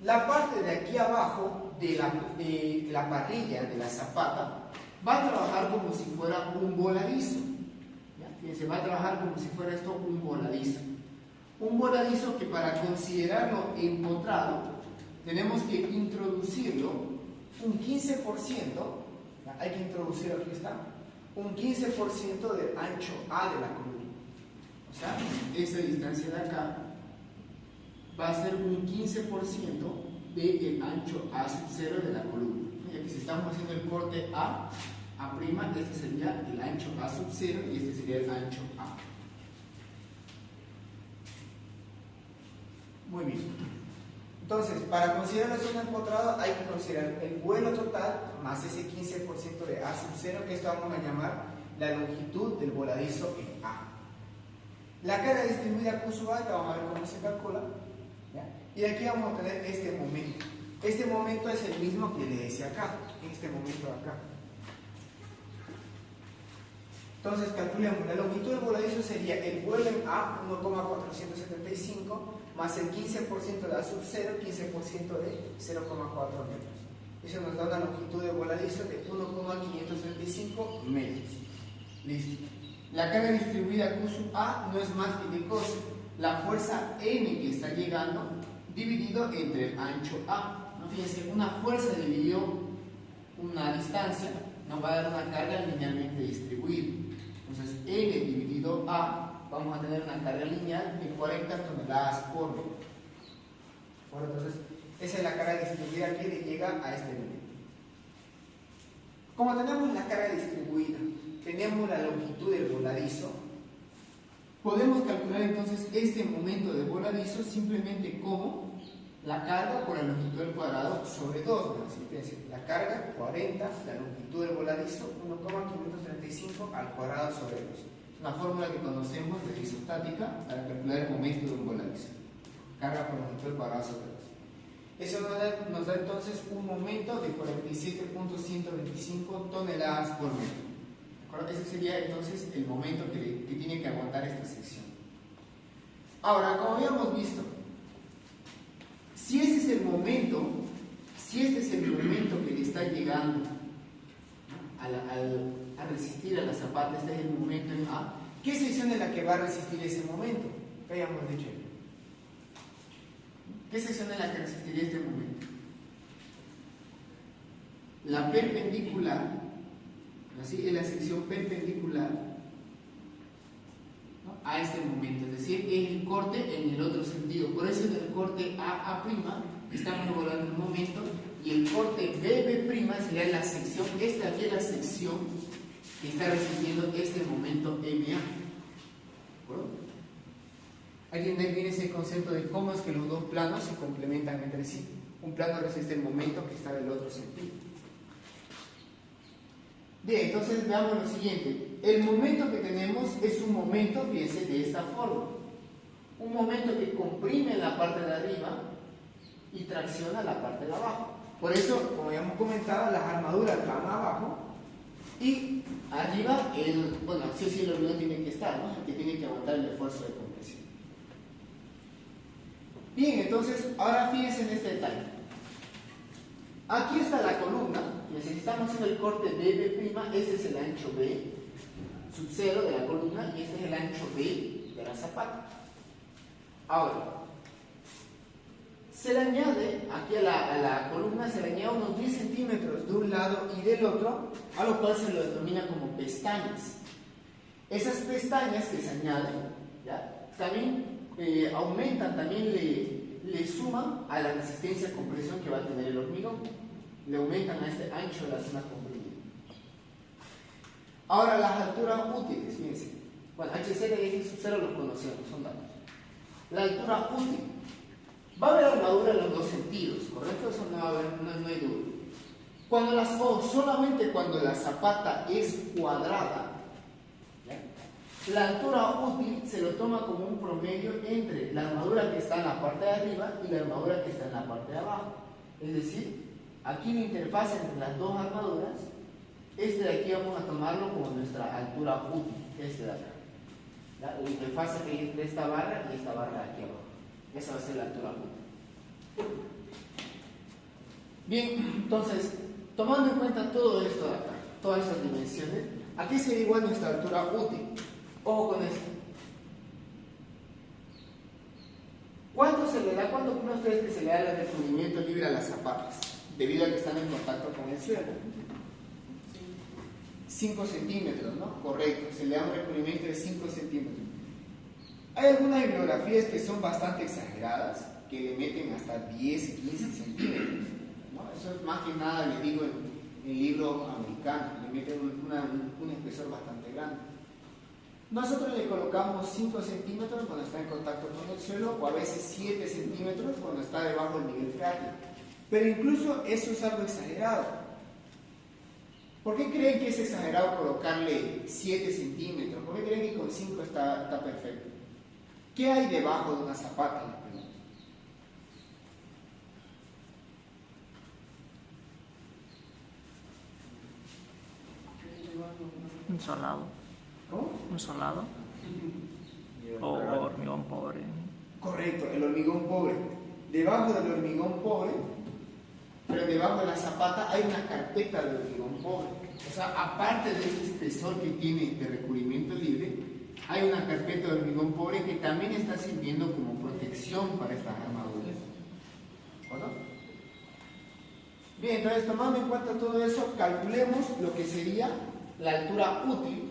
La parte de aquí abajo de la parrilla, de la zapata, va a trabajar como si fuera un voladizo. ¿Ya? Fíjense, va a trabajar como si fuera esto un voladizo. Un voladizo que para considerarlo empotrado, tenemos que introducirlo un 15%, ¿ya? Hay que introducir, aquí está, un 15% del ancho A de la columna. O sea, esta distancia de acá va a ser un 15% del ancho A sub 0 de la columna. Ya que si estamos haciendo el corte A', este sería el ancho A sub 0 y este sería el ancho A. Muy bien. Entonces, para considerar la zona empotrada hay que considerar el vuelo total más ese 15% de A sub 0, que esto vamos a llamar la longitud del voladizo en A. La carga distribuida Q sub A, que vamos a ver cómo se calcula, ¿ya? Y aquí vamos a tener este momento. Este momento es el mismo que le decía acá, en este momento de acá. Entonces calculemos, la longitud del voladizo sería el vuelo en A, 1,475, más el 15% de A sub 0, 15% de 0,4 metros. Eso nos da una longitud de voladizo de 1,535 metros. Listo. La carga distribuida Q sub A no es más que qué cosa, la fuerza N que está llegando dividido entre el ancho A. ¿No? Fíjense, una fuerza dividió una distancia nos va a dar una carga linealmente distribuida. Entonces N dividido A, vamos a tener una carga lineal de 40 toneladas por metro. Bueno, entonces esa es la carga distribuida que le llega a este nivel. Como tenemos la carga distribuida, tenemos la longitud del voladizo, podemos calcular entonces este momento de voladizo simplemente como la carga por la longitud del cuadrado sobre 2. Fíjense, la carga 40, la longitud del voladizo 1,535 al cuadrado sobre 2. Es una fórmula que conocemos de isostática para calcular el momento de un voladizo. Carga por longitud del cuadrado sobre 2. Eso nos da entonces un momento de 47.125 toneladas por metro. Ese sería entonces el momento que tiene que aguantar esta sección. Ahora, como habíamos visto, si este es el momento que le está llegando a resistir a la zapata, este es el momento en A, ¿qué sección es la que va a resistir ese momento? ¿Qué habíamos dicho? ¿Qué sección es la que resistiría este momento? La perpendicular. Así es la sección perpendicular, ¿no?, a este momento, es decir, es el corte en el otro sentido. Por eso en el corte A' estamos evaluando un momento, y el corte BB' sería la sección, esta aquí es la sección que está resistiendo este momento MA. ¿De acuerdo? Hay que entender bien ese concepto de cómo es que los dos planos se complementan entre sí. Un plano resiste el momento que está del otro sentido. Bien, entonces veamos lo siguiente. El momento que tenemos es un momento, fíjense, de esta forma. Un momento que comprime la parte de arriba y tracciona la parte de abajo. Por eso, como ya hemos comentado, las armaduras van abajo y arriba, el hormigón tiene que estar, ¿no? El que tiene que aguantar el esfuerzo de compresión. Bien, entonces, ahora fíjense en este detalle. Aquí está la columna. Necesitamos hacer el corte BB', este es el ancho B sub 0 de la columna y este es el ancho B de la zapata. Ahora, se le añade, aquí a la columna se le añade unos 10 centímetros de un lado y del otro, a lo cual se lo denomina como pestañas. Esas pestañas que se añaden, ¿ya?, también aumentan, también le suman a la resistencia a compresión que va a tener el hormigón. Le aumentan a este ancho de la zona comprimida. Ahora, las alturas útiles, fíjense. Bueno, HC y X sub 0 los conocemos, son datos. La altura útil. Va a haber armadura en los dos sentidos, ¿correcto? Eso no hay duda. Solamente cuando la zapata es cuadrada, ¿ya?, la altura útil se lo toma como un promedio entre la armadura que está en la parte de arriba y la armadura que está en la parte de abajo. Es decir, aquí la interfaz entre las dos armaduras, este de aquí vamos a tomarlo como nuestra altura útil. este de acá. La interfaz que hay entre esta barra y esta barra de aquí abajo. Esa va a ser la altura útil. Bien, entonces, tomando en cuenta todo esto de acá, todas estas dimensiones, ¿a qué sería igual nuestra altura útil? Ojo con esto. ¿Cuánto se le da? ¿Cuánto creen ustedes que se le da el recubrimiento libre a las zapatas? Debido a que están en contacto con el suelo. 5 centímetros, ¿no? Correcto, se le da un recubrimiento de 5 centímetros. Hay algunas bibliografías que son bastante exageradas, que le meten hasta 10 y 15 centímetros, ¿no? Eso es más que nada, les digo, en libros americanos, le meten un espesor bastante grande. Nosotros le colocamos 5 centímetros cuando está en contacto con el suelo, o a veces 7 centímetros cuando está debajo del nivel freático. Pero incluso eso es algo exagerado. ¿Por qué creen que es exagerado colocarle 7 centímetros? ¿Por qué creen que con 5 está perfecto? ¿Qué hay debajo de una zapata? Les pregunto. Un solado. ¿Cómo? Un solado. O hormigón pobre. Correcto, el hormigón pobre. Debajo del hormigón pobre, pero debajo de la zapata hay una carpeta de hormigón pobre. O sea, aparte de este espesor que tiene de recubrimiento libre, hay una carpeta de hormigón pobre que también está sirviendo como protección para estas armaduras. ¿Verdad? Bien, entonces tomando en cuenta todo eso, calculemos lo que sería la altura útil,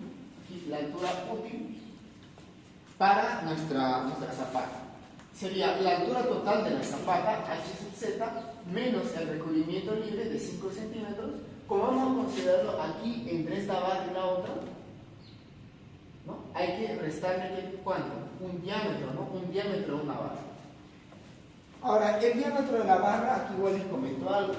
para nuestra zapata. Sería la altura total de la zapata, h sub z, menos el recubrimiento libre de 5 centímetros, como vamos a considerarlo aquí entre esta barra y la otra, ¿no? Hay que restarle, ¿cuánto? Un diámetro, ¿no? Un diámetro de una barra. Ahora, el diámetro de la barra, aquí igual les comento algo.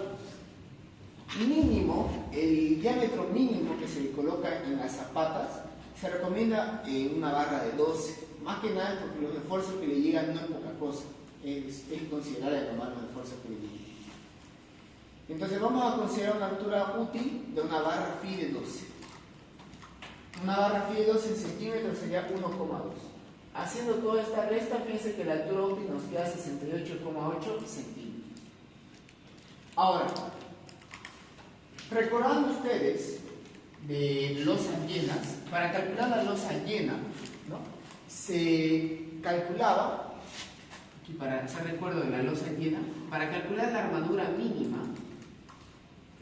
Mínimo, el diámetro mínimo que se le coloca en las zapatas, se recomienda una barra de 12. Más que nada porque los esfuerzos que le llegan no es poca cosa, es considerable tomar los esfuerzos que le llegan. Entonces vamos a considerar una altura útil de una barra phi de 12. Una barra phi de 12 en centímetros sería 1,2. Haciendo toda esta resta, fíjense que la altura útil nos queda 68,8 centímetros. Ahora, recordando ustedes de losas llenas, para calcular la losa llena, ¿no? Se calculaba, aquí para hacer recuerdo de la losa llena, para calcular la armadura mínima,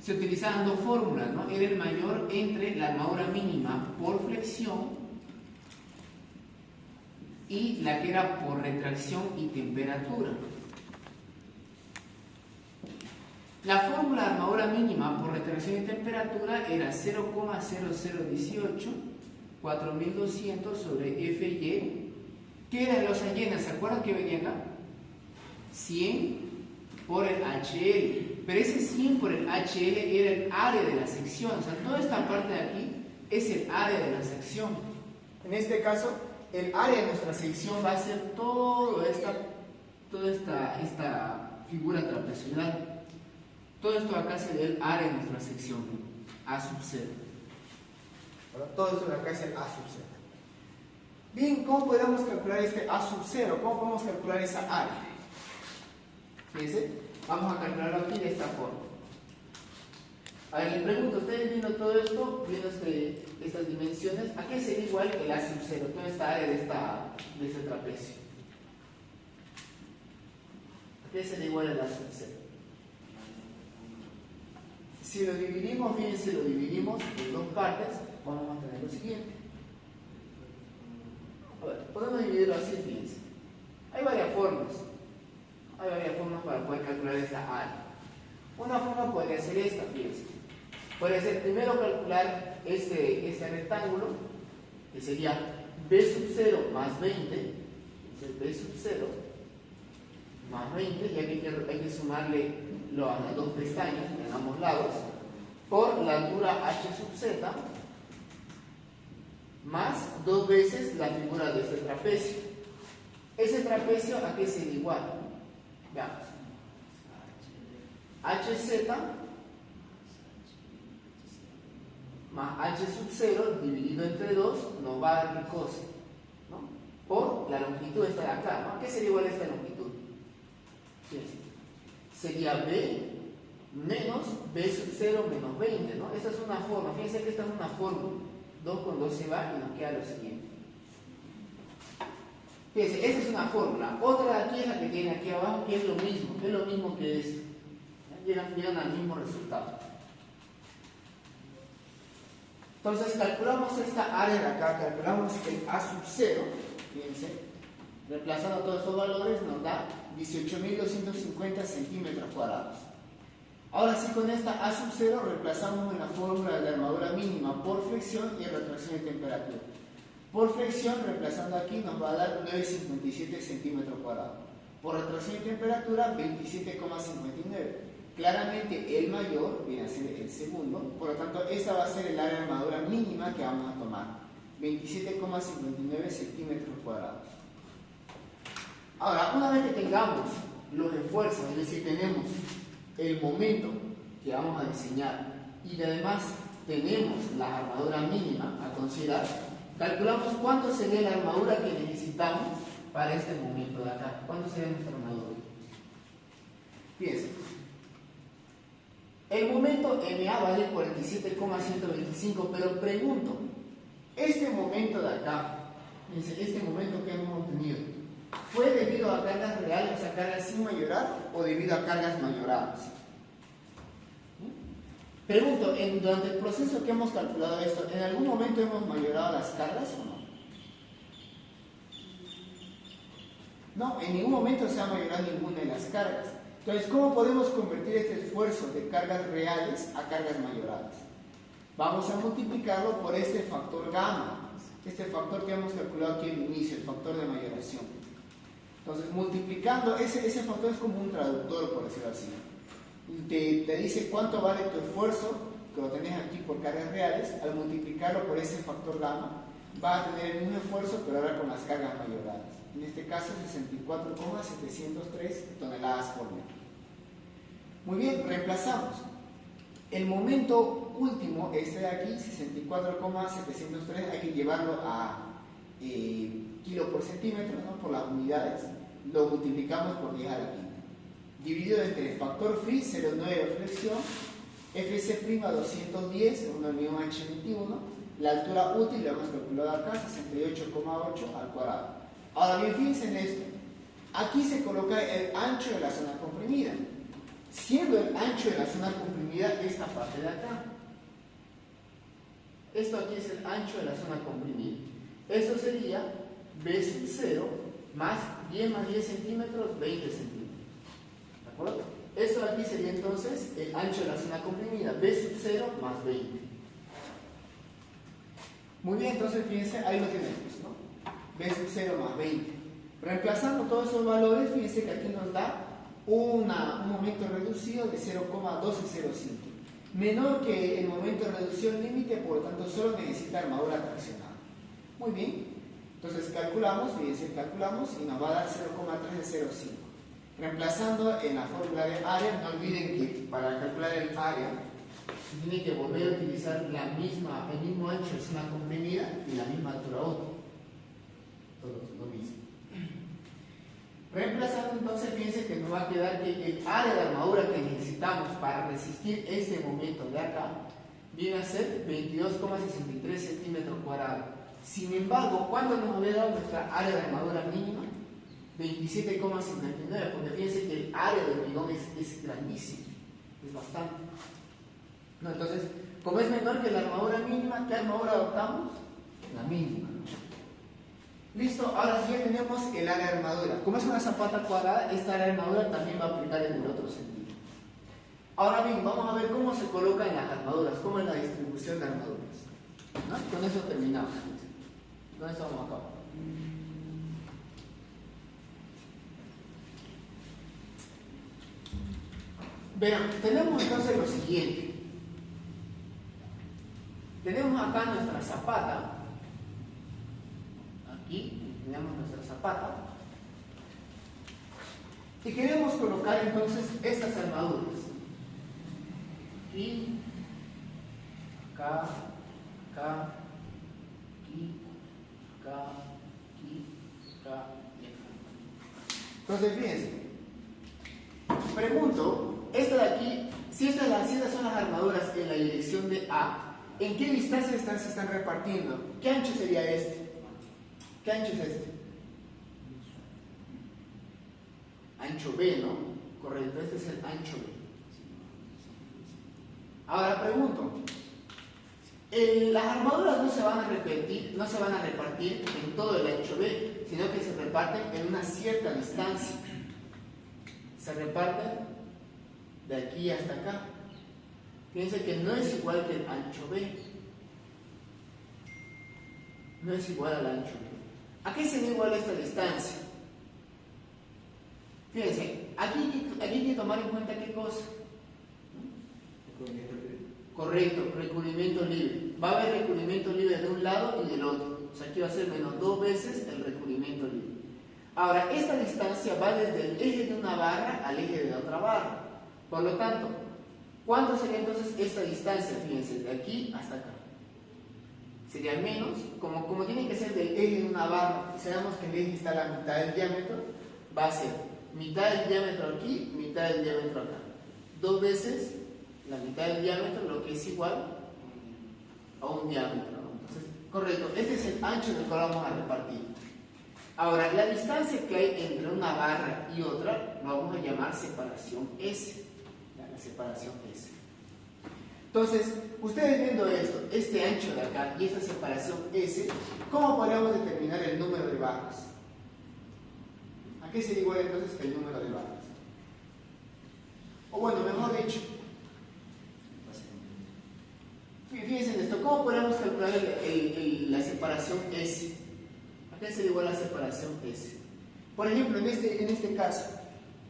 se utilizaban dos fórmulas, ¿no? Era el mayor entre la armadura mínima por flexión y la que era por retracción y temperatura. La fórmula de armadura mínima por retracción y temperatura era 0,0018 4200 sobre FY. ¿Qué era losa llena? ¿Se acuerdan que venía acá? 100 por el HL. Pero ese 100 por el HL era el área de la sección. O sea, toda esta parte de aquí es el área de la sección. En este caso, el área de nuestra sección va a ser toda esta figura trapezoidal. Todo esto acá sería el área de nuestra sección, A sub 0. Todo esto de acá es el A sub 0. Bien, ¿cómo podemos calcular este A sub 0? ¿Cómo podemos calcular esa área? Fíjense, vamos a calcularlo aquí de esta forma. A ver, les pregunto, ustedes viendo todo esto, viendo estas dimensiones, ¿a qué sería igual el A sub 0? Toda esta área de este trapecio. ¿A qué sería igual el A sub 0? Si lo dividimos, fíjense, lo dividimos en dos partes, vamos a tener lo siguiente. A ver, podemos dividirlo así, fíjense. Hay varias formas para poder calcular esta área. Una forma podría ser esta, fíjense. Podría ser primero calcular este rectángulo, que sería B sub 0 más 20, entonces B sub 0 más 20, y aquí hay que sumarle las dos pestañas en ambos lados, por la altura h sub z, más dos veces la figura de este trapecio. Ese trapecio, ¿a qué sería igual? Veamos. hz más h sub 0 dividido entre 2 nos va a dar qué cosa, ¿no? Por la longitud esta de acá, ¿no? ¿Qué sería igual a esta longitud? Fíjense. Sería b menos b sub 0 menos 20, ¿no? Esta es una forma, fíjense que esta es una fórmula. 2 con 2 se va y nos queda lo siguiente. Fíjense, esta es una fórmula. Otra de aquí es la que tiene aquí abajo, que es lo mismo que esto. Llegan al mismo resultado. Entonces calculamos esta área de acá, calculamos el a sub 0, fíjense, reemplazando todos estos valores nos da 18.250 centímetros cuadrados. Ahora sí, con esta a sub 0 reemplazamos en la fórmula de la armadura mínima por flexión y retracción de temperatura. Por flexión, reemplazando aquí, nos va a dar 9,57 centímetros cuadrados. Por retracción de temperatura, 27,59. Claramente el mayor viene a ser el segundo, por lo tanto esta va a ser el área de armadura mínima que vamos a tomar, 27,59 centímetros cuadrados. Ahora, una vez que tengamos los esfuerzos, es decir, tenemos el momento que vamos a diseñar y además tenemos la armadura mínima a considerar, calculamos cuánto sería la armadura que necesitamos para este momento de acá. ¿Cuánto sería nuestra armadura? Fíjense. El momento MA vale 47,125, pero pregunto, este momento de acá, este momento que hemos obtenido, ¿fue debido a cargas reales, a cargas sin mayorar, o debido a cargas mayoradas? Pregunto, durante el proceso que hemos calculado esto, ¿en algún momento hemos mayorado las cargas o no? No, en ningún momento se ha mayorado ninguna de las cargas. Entonces, ¿cómo podemos convertir este esfuerzo de cargas reales a cargas mayoradas? Vamos a multiplicarlo por este factor gamma, este factor que hemos calculado aquí al inicio, el factor de mayoración. Entonces, multiplicando, ese factor es como un traductor, por decirlo así. Te dice cuánto vale tu esfuerzo, que lo tenés aquí por cargas reales. Al multiplicarlo por ese factor gamma, va a tener el mismo esfuerzo, pero ahora con las cargas mayoradas. En este caso, 64,703 toneladas por metro. Muy bien, reemplazamos. El momento último, este de aquí, 64,703, hay que llevarlo a kilo por centímetro, ¿no? Por las unidades. Lo multiplicamos por 10 a la quinta. Dividido entre el factor free, 0,9 de flexión, FC' 210, 1 al millón H21, la altura útil, lo hemos calculado acá, 68,8 al cuadrado. Ahora bien, fíjense en esto. Aquí se coloca el ancho de la zona comprimida. Siendo el ancho de la zona comprimida esta parte de acá. Esto aquí es el ancho de la zona comprimida. Esto sería B sub 0 más 10 más 10 centímetros, 20 centímetros. ¿De acuerdo? Esto de aquí sería entonces el ancho de la zona comprimida, B sub 0 más 20. Muy bien, entonces fíjense, ahí lo tenemos, ¿no? B sub 0 más 20. Reemplazando todos esos valores, fíjense que aquí nos da un momento reducido de 0,1205. Menor que el momento de reducción límite, por lo tanto solo necesita armadura traccionada. Muy bien, entonces calculamos, fíjense, calculamos y nos va a dar 0,305. Reemplazando en la fórmula de área, no olviden que para calcular el área se tiene que volver a utilizar el mismo ancho de zona comprimida y la misma altura útil. Todo lo mismo. Reemplazando entonces, fíjense que nos va a quedar que el área de armadura que necesitamos para resistir este momento de acá viene a ser 22,63 centímetros cuadrados. Sin embargo, ¿cuánto nos hubiera dado nuestra área de armadura mínima? 27,59, porque fíjense que el área del hormigón es grandísimo, es bastante. No, entonces, como es menor que la armadura mínima, ¿qué armadura adoptamos? La mínima. Listo, ahora sí ya tenemos el área de armadura. Como es una zapata cuadrada, esta área de armadura también va a aplicar en el otro sentido. Ahora bien, vamos a ver cómo se colocan las armaduras, cómo es la distribución de armaduras. ¿No? Con eso terminamos. Con eso vamos a acabar. Vean, tenemos entonces lo siguiente. Tenemos acá nuestra zapata. Aquí tenemos nuestra zapata. Y queremos colocar entonces estas armaduras. Aquí, acá acá, aquí, acá, aquí, acá y acá. Entonces, fíjense. Pregunto, esta de aquí, si estas son las armaduras en la dirección de A, ¿en qué distancia se están repartiendo? ¿Qué ancho sería este? ¿Qué ancho es este? Ancho B, ¿no? Correcto, este es el ancho B. Ahora pregunto, las armaduras no se van a repartir en todo el ancho B, sino que se reparten en una cierta distancia. Se reparten de aquí hasta acá. Fíjense que no es igual que el ancho B. No es igual al ancho B. ¿A qué sería igual esta distancia? Fíjense, aquí hay que tomar en cuenta qué cosa. Correcto, recubrimiento libre. Va a haber recubrimiento libre de un lado y del otro. O sea, aquí va a ser menos 2 veces el recubrimiento libre. Ahora, esta distancia va desde el eje de una barra al eje de la otra barra. Por lo tanto, ¿cuánto sería entonces esta distancia? Fíjense, de aquí hasta acá. Sería menos, como tiene que ser del eje de una barra, y sabemos que el eje está a la mitad del diámetro, va a ser mitad del diámetro aquí, mitad del diámetro acá. 2 veces la mitad del diámetro, lo que es igual a un diámetro, ¿no? Entonces, correcto, este es el ancho del cual vamos a repartir. Ahora, la distancia que hay entre una barra y otra lo vamos a llamar separación S. La separación S. Entonces, ustedes viendo esto, este ancho de acá y esta separación S, ¿cómo podríamos determinar el número de barras? ¿A qué sería igual entonces el número de barras? O bueno, mejor dicho, fíjense en esto, ¿cómo podemos calcular la separación S? ¿A qué sería igual la separación S? Por ejemplo, en este caso,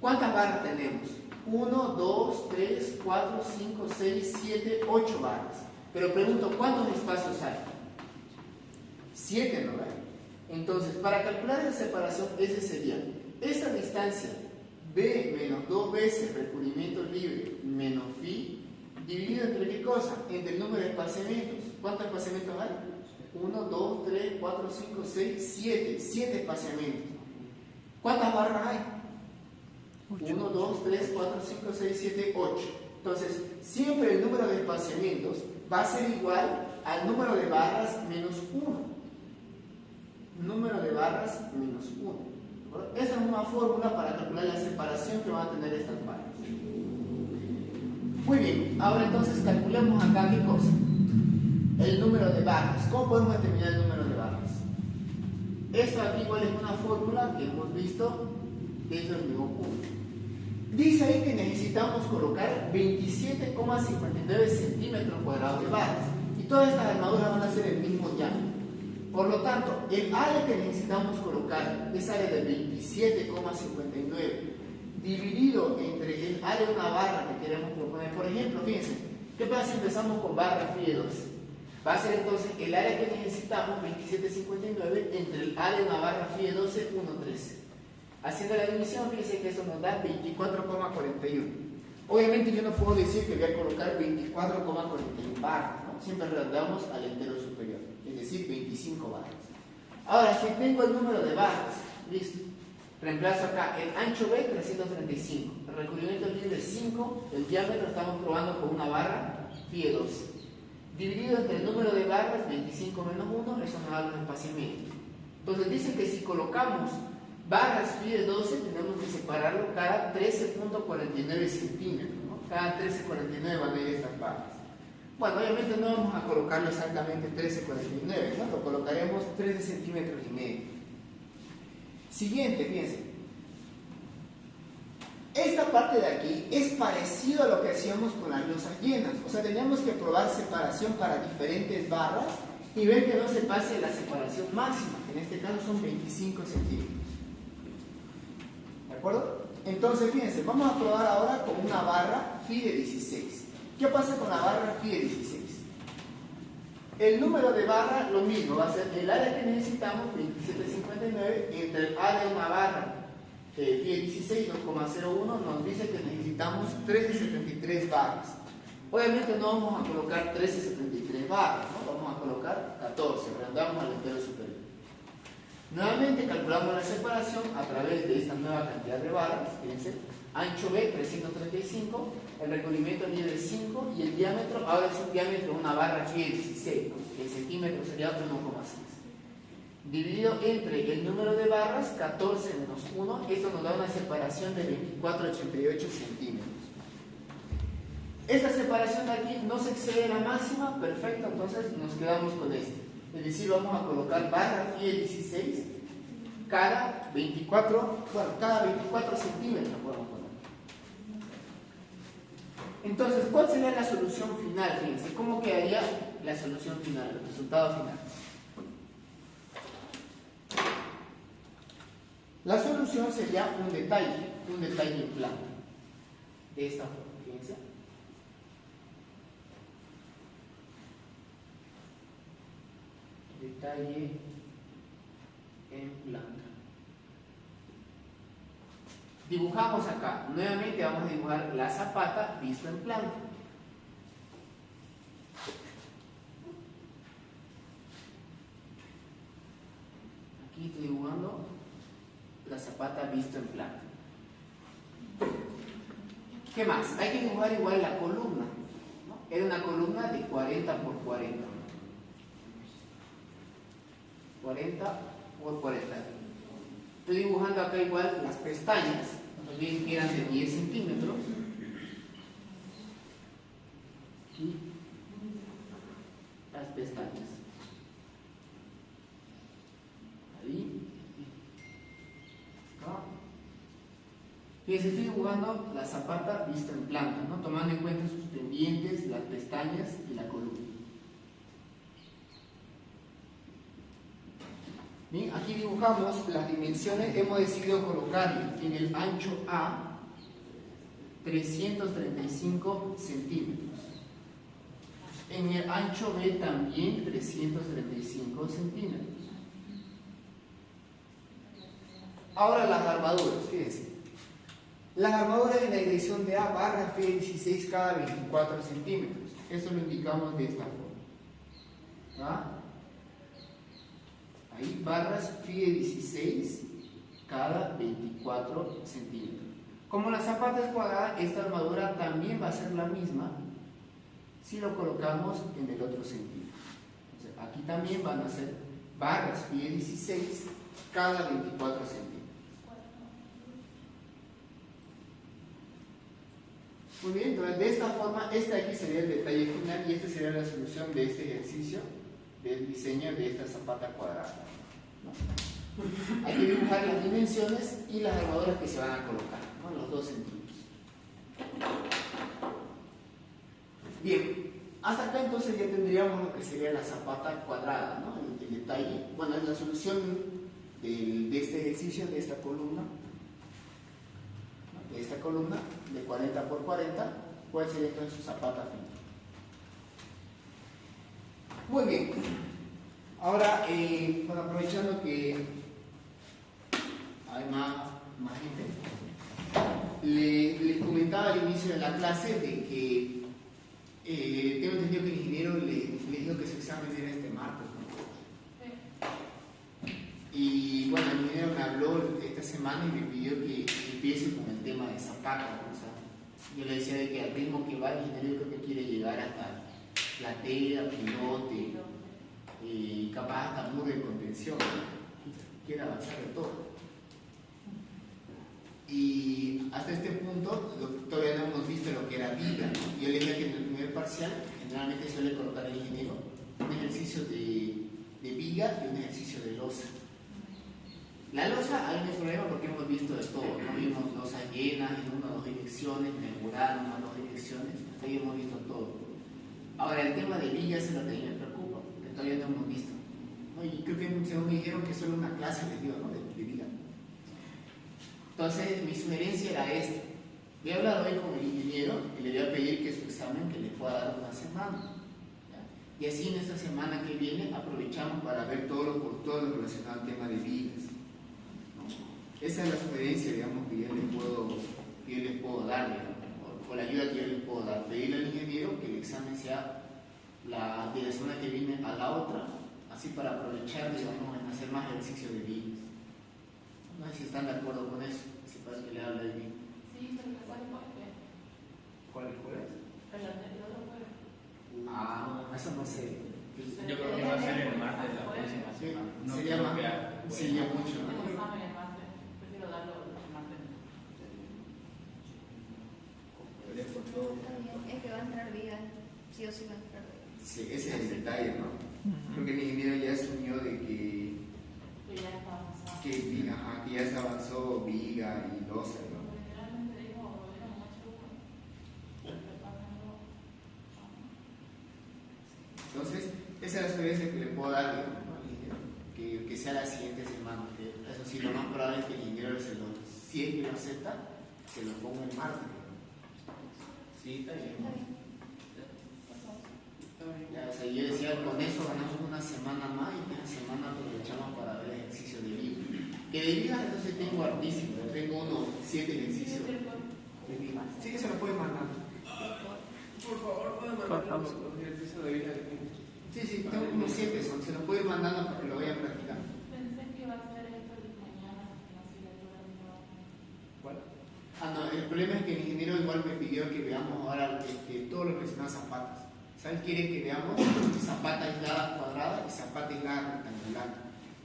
¿cuántas barras tenemos? 1, 2, 3, 4, 5, 6, 7, 8 barras. Pero pregunto, ¿cuántos espacios hay? 7, ¿no? Entonces, para calcular la separación S sería esta distancia B menos 2 veces recubrimiento libre menos phi, dividido entre ¿qué cosa? Entre el número de espaciamientos. ¿Cuántos espaciamientos hay? 1, 2, 3, 4, 5, 6, 7. 7 espaciamientos. ¿Cuántas barras hay? 1, 2, 3, 4, 5, 6, 7, 8. Entonces, siempre el número de espaciamientos va a ser igual al número de barras menos 1. Número de barras menos 1. Esa es una fórmula para calcular la separación que van a tener estas barras. Muy bien, ahora entonces calculemos acá qué cosa. El número de barras. ¿Cómo podemos determinar el número de barras? Esto aquí igual es una fórmula que hemos visto dentro del mismo punto. Dice ahí que necesitamos colocar 27,59 centímetros cuadrados de barras. Y todas estas armaduras van a ser el mismo diámetro. Por lo tanto, el área que necesitamos colocar es área de 27,59 dividido entre el área de una barra que queremos proponer. Por ejemplo, fíjense, ¿qué pasa si empezamos con barra phi de 12? Va a ser entonces el área que necesitamos, 27,59, entre el área de una barra phi de 12, 1,13. Haciendo la división, fíjense que eso nos da 24,41. Obviamente yo no puedo decir que voy a colocar 24,41 barras, ¿no? Siempre redondeamos al entero superior, es decir, 25 barras. Ahora, si tengo el número de barras, listo. Reemplazo acá el ancho B, 335. El recubrimiento libre 5, el diámetro estamos probando con una barra phi de 12. Dividido entre el número de barras, 25 menos 1, eso nos da los espaciamientos. Entonces dice que si colocamos barras phi de 12, tenemos que separarlo cada 13,49 centímetros, ¿no? Cada 13,49 van a ir estas barras. Bueno, obviamente no vamos a colocarlo exactamente 13,49, ¿no? Lo colocaremos 13 centímetros y medio. Siguiente, fíjense. Esta parte de aquí es parecido a lo que hacíamos con las losas llenas. O sea, teníamos que probar separación para diferentes barras y ver que no se pase la separación máxima, que en este caso son 25 centímetros. ¿De acuerdo? Entonces, fíjense, vamos a probar ahora con una barra phi de 16. ¿Qué pasa con la barra phi de 16? El número de barra, lo mismo, va a ser el área que necesitamos, 27,59, entre el área de una barra phi de 16, 2,01, nos dice que necesitamos 13,73 barras. Obviamente no vamos a colocar 13,73 barras, ¿no? Vamos a colocar 14, redondeamos al entero superior. Nuevamente calculamos la separación a través de esta nueva cantidad de barras, fíjense, ancho B 335, el recubrimiento mide 5 y el diámetro, ahora es un diámetro de una barra aquí de 16, el centímetro sería 1,6. Dividido entre el número de barras, 14 menos 1, esto nos da una separación de 24,88 centímetros. Esta separación de aquí no se excede la máxima, perfecto, entonces nos quedamos con este. Es decir, vamos a colocar barra FIE 16 cada 24 centímetros podemos poner. Entonces, ¿cuál sería la solución final? Fíjense, ¿cómo quedaría la solución final, el resultado final? La solución sería un detalle plano. De esta forma, fíjense. Detalle en planta. Dibujamos acá. Nuevamente vamos a dibujar la zapata visto en planta. Aquí estoy dibujando la zapata visto en planta. ¿Qué más? Hay que dibujar igual la columna, ¿no? Era una columna de 40 por 40. 40 por 40. Estoy dibujando acá igual las pestañas, también que eran de 10 centímetros. Y las pestañas. Ahí. Acá. Fíjense, estoy dibujando la zapata vista en planta, ¿no? Tomando en cuenta sus pendientes, las pestañas y la columna. Bien, aquí dibujamos las dimensiones. Hemos decidido colocar en el ancho A 335 centímetros. En el ancho B también 335 centímetros. Ahora las armaduras, fíjense. Las armaduras en la dirección de A barra FIE 16 cada 24 centímetros. Eso lo indicamos de esta forma. ¿Ah? Ahí barras FIE 16 cada 24 centímetros. Como la zapata es cuadrada, esta armadura también va a ser la misma si lo colocamos en el otro sentido. Entonces, aquí también van a ser barras FIE 16 cada 24 centímetros. Muy bien, entonces de esta forma, este aquí sería el detalle final y esta sería la solución de este ejercicio del diseño de esta zapata cuadrada. ¿No? Hay que dibujar las dimensiones y las armaduras que se van a colocar, ¿no? Los 2 centímetros. Bien, hasta acá entonces ya tendríamos lo que sería la zapata cuadrada, ¿no? El detalle, bueno, es la solución de este ejercicio, de esta columna. De esta columna de 40 por 40, ¿cuál sería entonces su zapata final? Muy bien. Ahora, bueno, aprovechando que hay más gente, les comentaba al inicio de la clase de que tengo entendido que el ingeniero le dijo que su examen era este martes, ¿no? Y bueno, el ingeniero me habló esta semana y me pidió que empiece con el tema de zapata, ¿no? O sea, yo le decía de que al ritmo que va el ingeniero creo que quiere llegar hasta platea, pilote, y capaz hasta muro de contención, ¿no? Quiere avanzar de todo. Y hasta este punto todavía no hemos visto lo que era viga, ¿no? Yo le dije que en el primer parcial generalmente suele colocar el ingeniero un ejercicio de viga y un ejercicio de losa. La losa hay un problema porque hemos visto de todo, ¿no? Vimos losas llenas en una o dos direcciones, en el mural en una o dos direcciones, hasta ahí hemos visto todo. Ahora el tema de vigas es lo que a mí me preocupa, porque todavía no hemos visto, ¿no? Y creo que según me dijeron que solo una clase les dio, ¿no? de viga. Entonces mi sugerencia era esta. Voy a hablar hoy con el ingeniero y le voy a pedir que su examen que le pueda dar una semana, ¿ya? Y así en esta semana que viene aprovechamos para ver todo lo relacionado al tema de vigas. Esa es la sugerencia, digamos, que yo les puedo dar, digamos, o la ayuda que yo les puedo dar. Pedirle al ingeniero que el examen sea de la semana que viene a la otra, así para aprovechar, digamos, en hacer más ejercicio de vidas. No sé si están de acuerdo con eso, si para que le hable bien. Sí, pero ¿cuál es? ¿Cuál es jueves? El otro jueves. Ah, eso no sé. Yo creo que va a ser el martes de la próxima semana. No Sería creo más, que sería mucho, ¿no? Tengo examen el martes. Prefiero darlo el martes. Es que va a entrar Viga, sí o sí va a entrar Viga. Sí, ese es el detalle, ¿no? Creo que el ingeniero ya asumió de que, Pero ya está avanzado. que ya se avanzó Viga y Loza, ¿no? Generalmente digo, era un macho. Entonces, esa es la sugerencia que le puedo dar, digamos, ¿no? Al ingeniero, que sea la siguiente semana. Que eso sí, lo más probable es que el ingeniero si es que lo acepta, se lo ponga el martes. Sí, está bien. Está bien. Ya, o sea, yo decía, con eso ganamos una semana más y esta semana aprovechamos para ver ejercicio de vida. Que de vida entonces tengo hartísimo, tengo unos 7 ejercicios de vida. Sí que se lo puede mandar. Por favor, pueden Por mandar favor. los ejercicios de vida. Sí, tengo unos 7, se los puedo ir mandando para que lo vayan practicando. Pensé que iba a ser esto de mañana, no sé, ¿Cuál? Ah, no, el problema es que el ingeniero igual me pidió que veamos ahora todo lo que se llama zapatas. O sea, él quiere que veamos zapata aislada cuadrada y zapata aislada rectangular.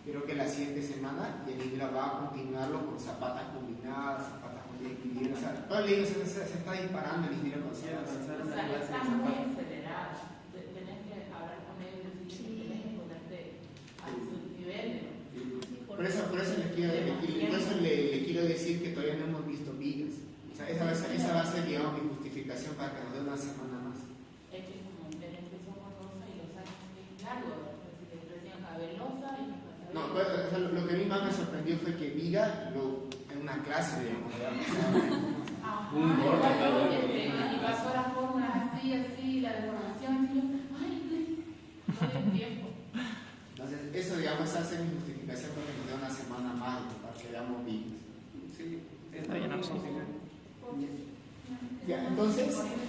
Creo que la siguiente semana el ingeniero va a continuarlo con zapatas combinadas, zapatas con equilibrio. O sea, todo el libro se está disparando el ingeniero con zapatas. O sea, está muy acelerado. Tenés que hablar con él y decirle que tenés que ponerte a su nivel. Por eso le quiero decir que todavía no hemos visto vigas. O sea, esa va a ser, digamos, mi justificación para que nos dé una semana más. Es que como él empezó con Rosa y los años es largo, recién Cabelosa y No, pero, o sea, lo que a mí más me sorprendió fue que Viga, en una clase, digamos, Un gordo, y pasó las fórmulas así, la deformación, y yo, ay, no hay tiempo. entonces, eso, digamos, esa es mi justificación para que nos dé una semana más, para que veamos Vigas. Sí, Está bien, así. Ya, entonces,